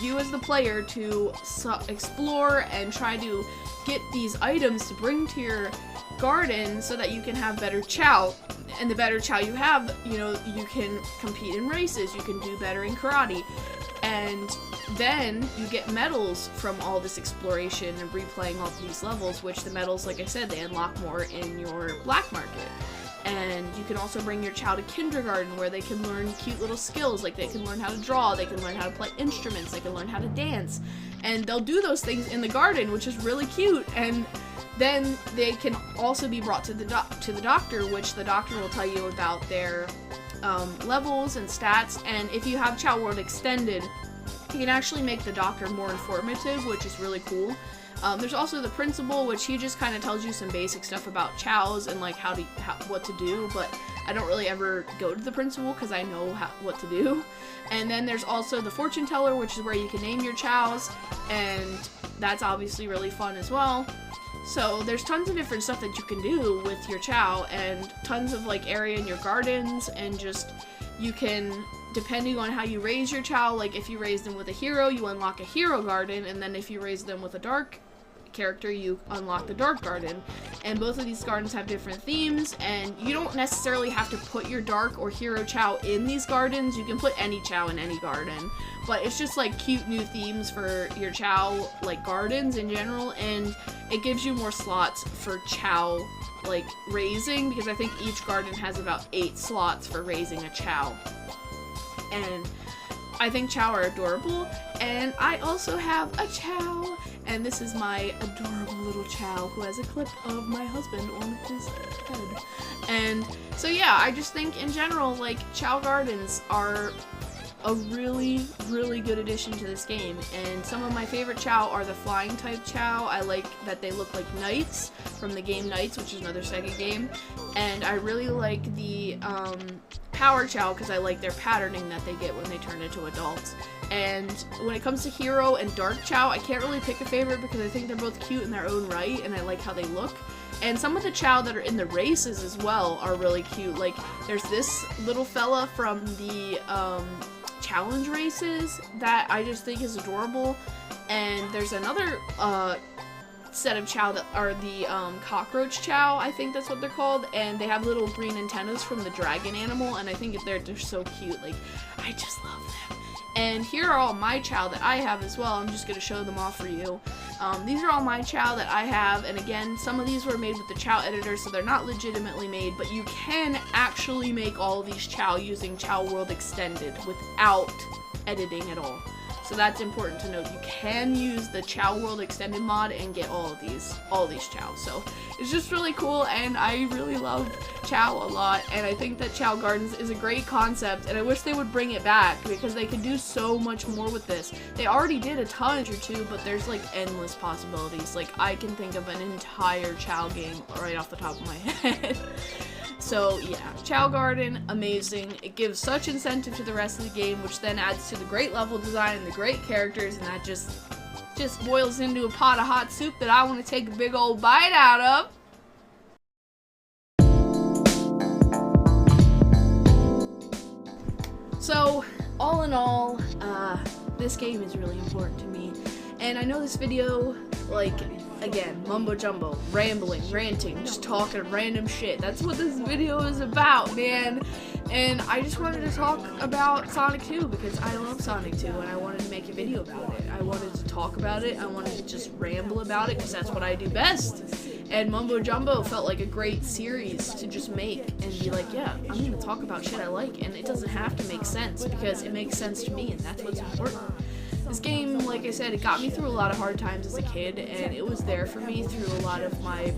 you as the player to explore and try to get these items to bring to your garden so that you can have better Chow. And the better Chow you have, you know, you can compete in races, you can do better in karate. And then you get medals from all this exploration and replaying all these levels, which the medals, like I said, they unlock more in your black market. And you can also bring your Chow to kindergarten, where they can learn cute little skills, like they can learn how to draw, they can learn how to play instruments, they can learn how to dance. And they'll do those things in the garden, which is really cute. And then they can also be brought to the doctor, which the doctor will tell you about their levels and stats. And if you have Chow World Extended, you can actually make the doctor more informative, which is really cool. There's also the principal, which he just kind of tells you some basic stuff about Chows and like what to do, but I don't really ever go to the principal because I know what to do. And then there's also the fortune teller, which is where you can name your Chows, and that's obviously really fun as well. So there's tons of different stuff that you can do with your Chow, and tons of like area in your gardens, and just you can, depending on how you raise your Chow, like if you raise them with a hero, you unlock a hero garden, and then if you raise them with a dark character, you unlock the dark garden. And both of these gardens have different themes, and you don't necessarily have to put your dark or hero Chow in these gardens. You can put any Chow in any garden, but it's just like cute new themes for your Chow, like gardens in general, and it gives you more slots for Chow like raising, because I think each garden has about 8 slots for raising a Chow. And I think Chow are adorable, and I also have a Chow, and this is my adorable little Chow who has a clip of my husband on his head. And so yeah, I just think in general, like, Chow Gardens are a really, really good addition to this game, and some of my favorite Chow are the flying type Chow. I like that they look like knights from the game Knights, which is another Sega game, and I really like the power Chow because I like their patterning that they get when they turn into adults. And when it comes to hero and dark Chow, I can't really pick a favorite because I think they're both cute in their own right, and I like how they look. And some of the Chow that are in the races as well are really cute. Like, there's this little fella from the challenge races that I just think is adorable, and there's another set of Chow that are the cockroach Chow, I think that's what they're called, and they have little green antennas from the dragon animal, and I think they're so cute. Like, I just love them. And here are all my Chow that I have as well. I'm just going to show them off for you. These are all my Chow that I have, and again, some of these were made with the Chow editor, so they're not legitimately made, but you can actually make all of these Chow using Chow World Extended without editing at all. So that's important to note. You can use the Chow World Extended mod and get all these Chow. So it's just really cool, and I really love Chow a lot, and I think that Chow Gardens is a great concept, and I wish they would bring it back because they could do so much more with this. They already did a ton or two, but there's like endless possibilities. Like, I can think of an entire Chow game right off the top of my head. So yeah, Chow Garden, amazing. It gives such incentive to the rest of the game, which then adds to the great level design and the great characters, and that just boils into a pot of hot soup that I want to take a big old bite out of. So, all in all, this game is really important to me, and I know this video, like, again, mumbo jumbo, rambling, ranting, just talking random shit. That's what this video is about, man. And I just wanted to talk about Sonic 2 because I love Sonic 2 and I wanted to make a video about it. I wanted to talk about it. I wanted to just ramble about it because that's what I do best. And Mumbo Jumbo felt like a great series to just make and be like, yeah, I'm going to talk about shit I like, and it doesn't have to make sense because it makes sense to me, and that's what's important. This game, like I said, it got me through a lot of hard times as a kid, and it was there for me through a lot of my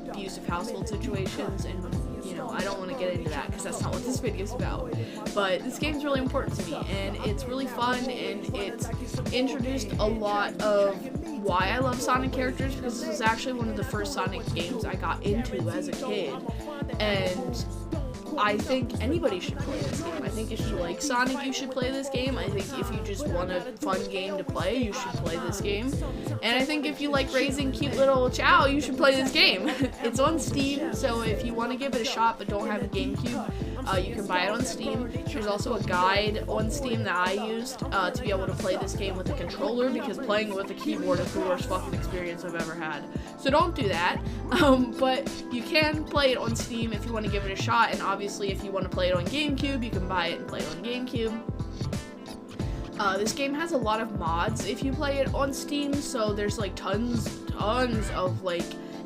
abusive household situations, and, you know, I don't want to get into that because that's not what this video is about. But this game's really important to me, and it's really fun, and it's introduced a lot of why I love Sonic characters, because this was actually one of the first Sonic games I got into as a kid, and I think anybody should play this game. I think if you like Sonic, you should play this game. I think if you just want a fun game to play, you should play this game. And I think if you like raising cute little Chow, you should play this game. It's on Steam, so if you want to give it a shot but don't have a GameCube, You can buy it on Steam. There's also a guide on Steam that I used to be able to play this game with a controller, because playing it with a keyboard is the worst fucking experience I've ever had. So don't do that. But you can play it on Steam if you want to give it a shot, and obviously if you want to play it on GameCube, you can buy it and play it on GameCube. This game has a lot of mods if you play it on Steam, so there's like tons of like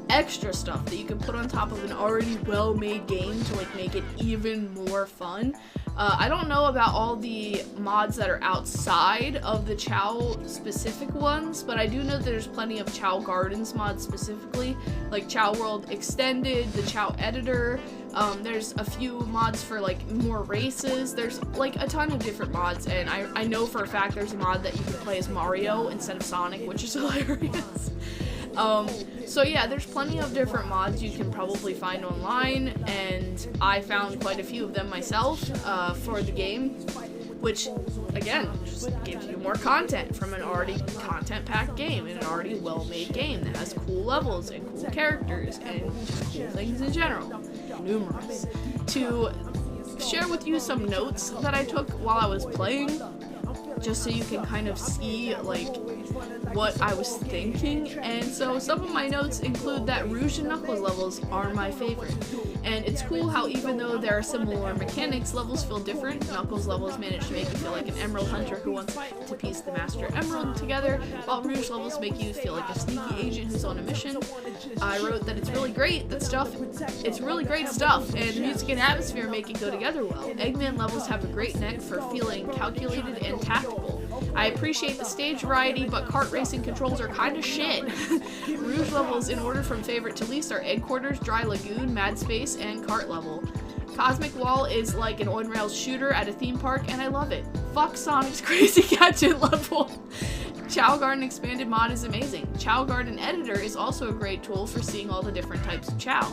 extra stuff that you can put on top of an already well-made game to like make it even more fun. I don't know about all the mods that are outside of the Chow specific ones, but I do know there's plenty of Chow Gardens mods specifically, like Chow World Extended, the Chow Editor. There's a few mods for like more races. There's like a ton of different mods, and I know for a fact there's a mod that you can play as Mario instead of Sonic, which is hilarious. So yeah, there's plenty of different mods you can probably find online, and I found quite a few of them myself for the game, which again just gives you more content from an already content-packed game, and an already well-made game that has cool levels and cool characters and just cool things in general, numerous. To share with you some notes that I took while I was playing, just so you can kind of see like what I was thinking. And so some of my notes include that Rouge and Knuckles levels are my favorite, and it's cool how even though there are similar mechanics, levels feel different. Knuckles levels manage to make you feel like an emerald hunter who wants to piece the master emerald together, while Rouge levels make you feel like a sneaky agent who's on a mission. I wrote that it's really great great stuff, and music and atmosphere make it go together well. Eggman levels have a great knack for feeling calculated and tactical. I appreciate the stage variety, but kart racing controls are kinda shit. Rouge levels in order from favorite to least are Egg Quarters, Dry Lagoon, Mad Space, and Kart level. Cosmic Wall is like an on-rails shooter at a theme park, and I love it. Fuck Sonic's Crazy Gadget level. Chow Garden Expanded mod is amazing. Chow Garden Editor is also a great tool for seeing all the different types of Chow.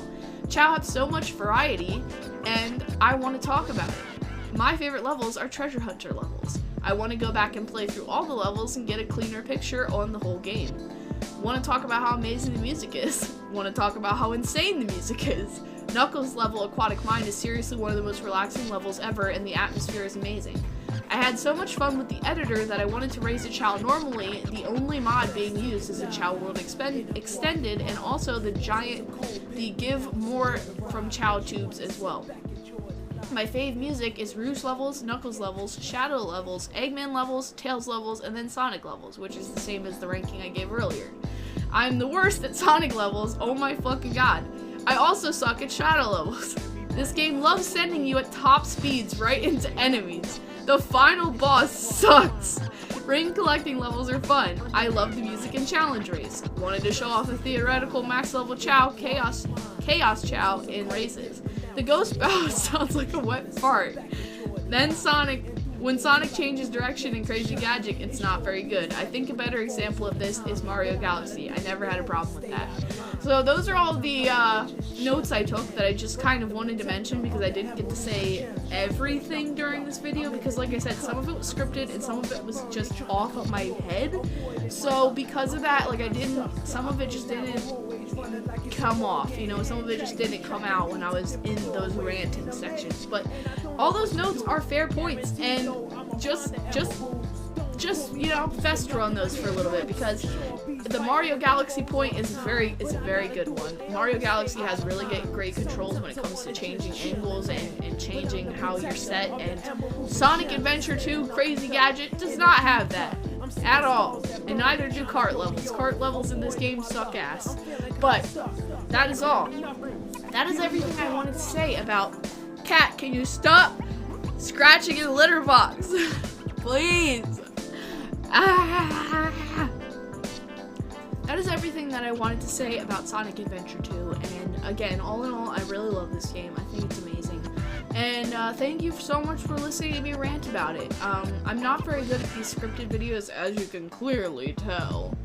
Chow have so much variety, and I want to talk about it. My favorite levels are Treasure Hunter levels. I want to go back and play through all the levels and get a cleaner picture on the whole game. Want to talk about how amazing the music is. Want to talk about how insane the music is. Knuckles level Aquatic Mine is seriously one of the most relaxing levels ever, and the atmosphere is amazing. I had so much fun with the editor that I wanted to raise a Chow normally. The only mod being used is the Chow World Extended, and also the Give More from Chow tubes as well. My fave music is Rouge levels, Knuckles levels, Shadow levels, Eggman levels, Tails levels, and then Sonic levels, which is the same as the ranking I gave earlier. I'm the worst at Sonic levels, oh my fucking god. I also suck at Shadow levels. This game loves sending you at top speeds right into enemies. The final boss sucks. Ring collecting levels are fun. I love the music and challenge race. Wanted to show off the theoretical max level Chow, Chaos Chow in races. The ghost bow sounds like a wet fart. Then when Sonic changes direction in Crazy Gadget, it's not very good. I think a better example of this is Mario Galaxy. I never had a problem with that. So those are all the notes I took that I just kind of wanted to mention, because I didn't get to say everything during this video, because like I said, some of it was scripted and some of it was just off of my head. So because of that, like some of it just didn't come off, you know, some of it just didn't come out when I was in those ranting sections. But all those notes are fair points, and just you know, fester on those for a little bit, because the Mario Galaxy point is a very good one. Mario Galaxy has really great controls when it comes to changing angles and changing how you're set, and Sonic Adventure 2 Crazy Gadget does not have that at all, and neither do kart levels. Kart levels in this game suck ass. But that is all. That is everything I wanted to say about Cat. Can you stop scratching in the litter box? Please. That is everything that I wanted to say about Sonic Adventure 2, and again, all in all, I really love this game. I think it's amazing, and thank you so much for listening to me rant about it. I'm not very good at these scripted videos, as you can clearly tell,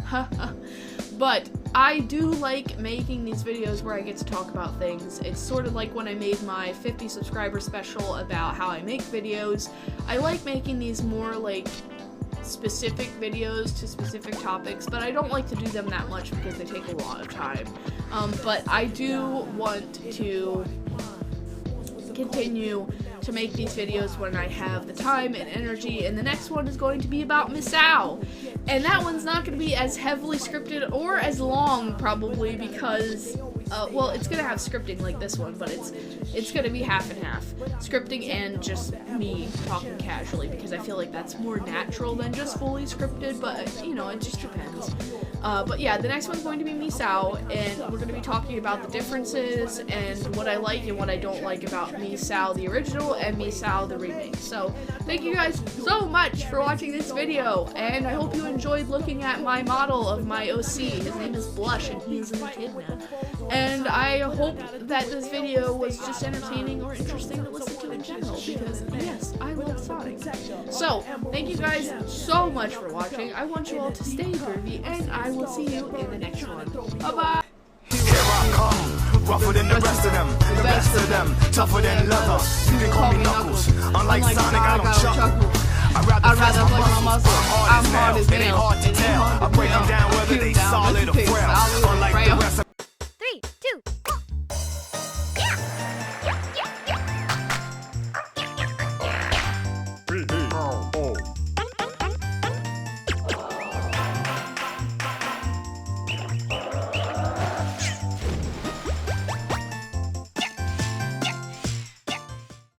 but I do like making these videos where I get to talk about things. It's sort of like when I made my 50 subscriber special about how I make videos. I like making these more like specific videos to specific topics, but I don't like to do them that much because they take a lot of time. But I do want to continue to make these videos when I have the time and energy, and the next one is going to be about Misao, and that one's not going to be as heavily scripted or as long probably because well, it's gonna have scripting like this one, but it's gonna be half and half, scripting and just me talking casually, because I feel like that's more natural than just fully scripted, but you know, it just depends. But yeah, the next one's going to be Misao, and we're going to be talking about the differences and what I like and what I don't like about Misao the original and Misao the remake. So thank you guys so much for watching this video, and I hope you enjoyed looking at my model of my OC. His name is Blush, and he's an echidna. And I hope that this video was just entertaining or interesting to listen to in general, because yes, I love Sonic. So thank you guys so much for watching. I want you all to stay groovy, and I will see you in the next one. Bye-bye! Here I come, rougher than the rest of them, the best of them, tougher than leather. You can call me Knuckles, unlike Sonic, I don't chuckle. I'd rather flex my muscle, I'm hard as nails, it ain't hard to tell. I break them down whether they solid or frail.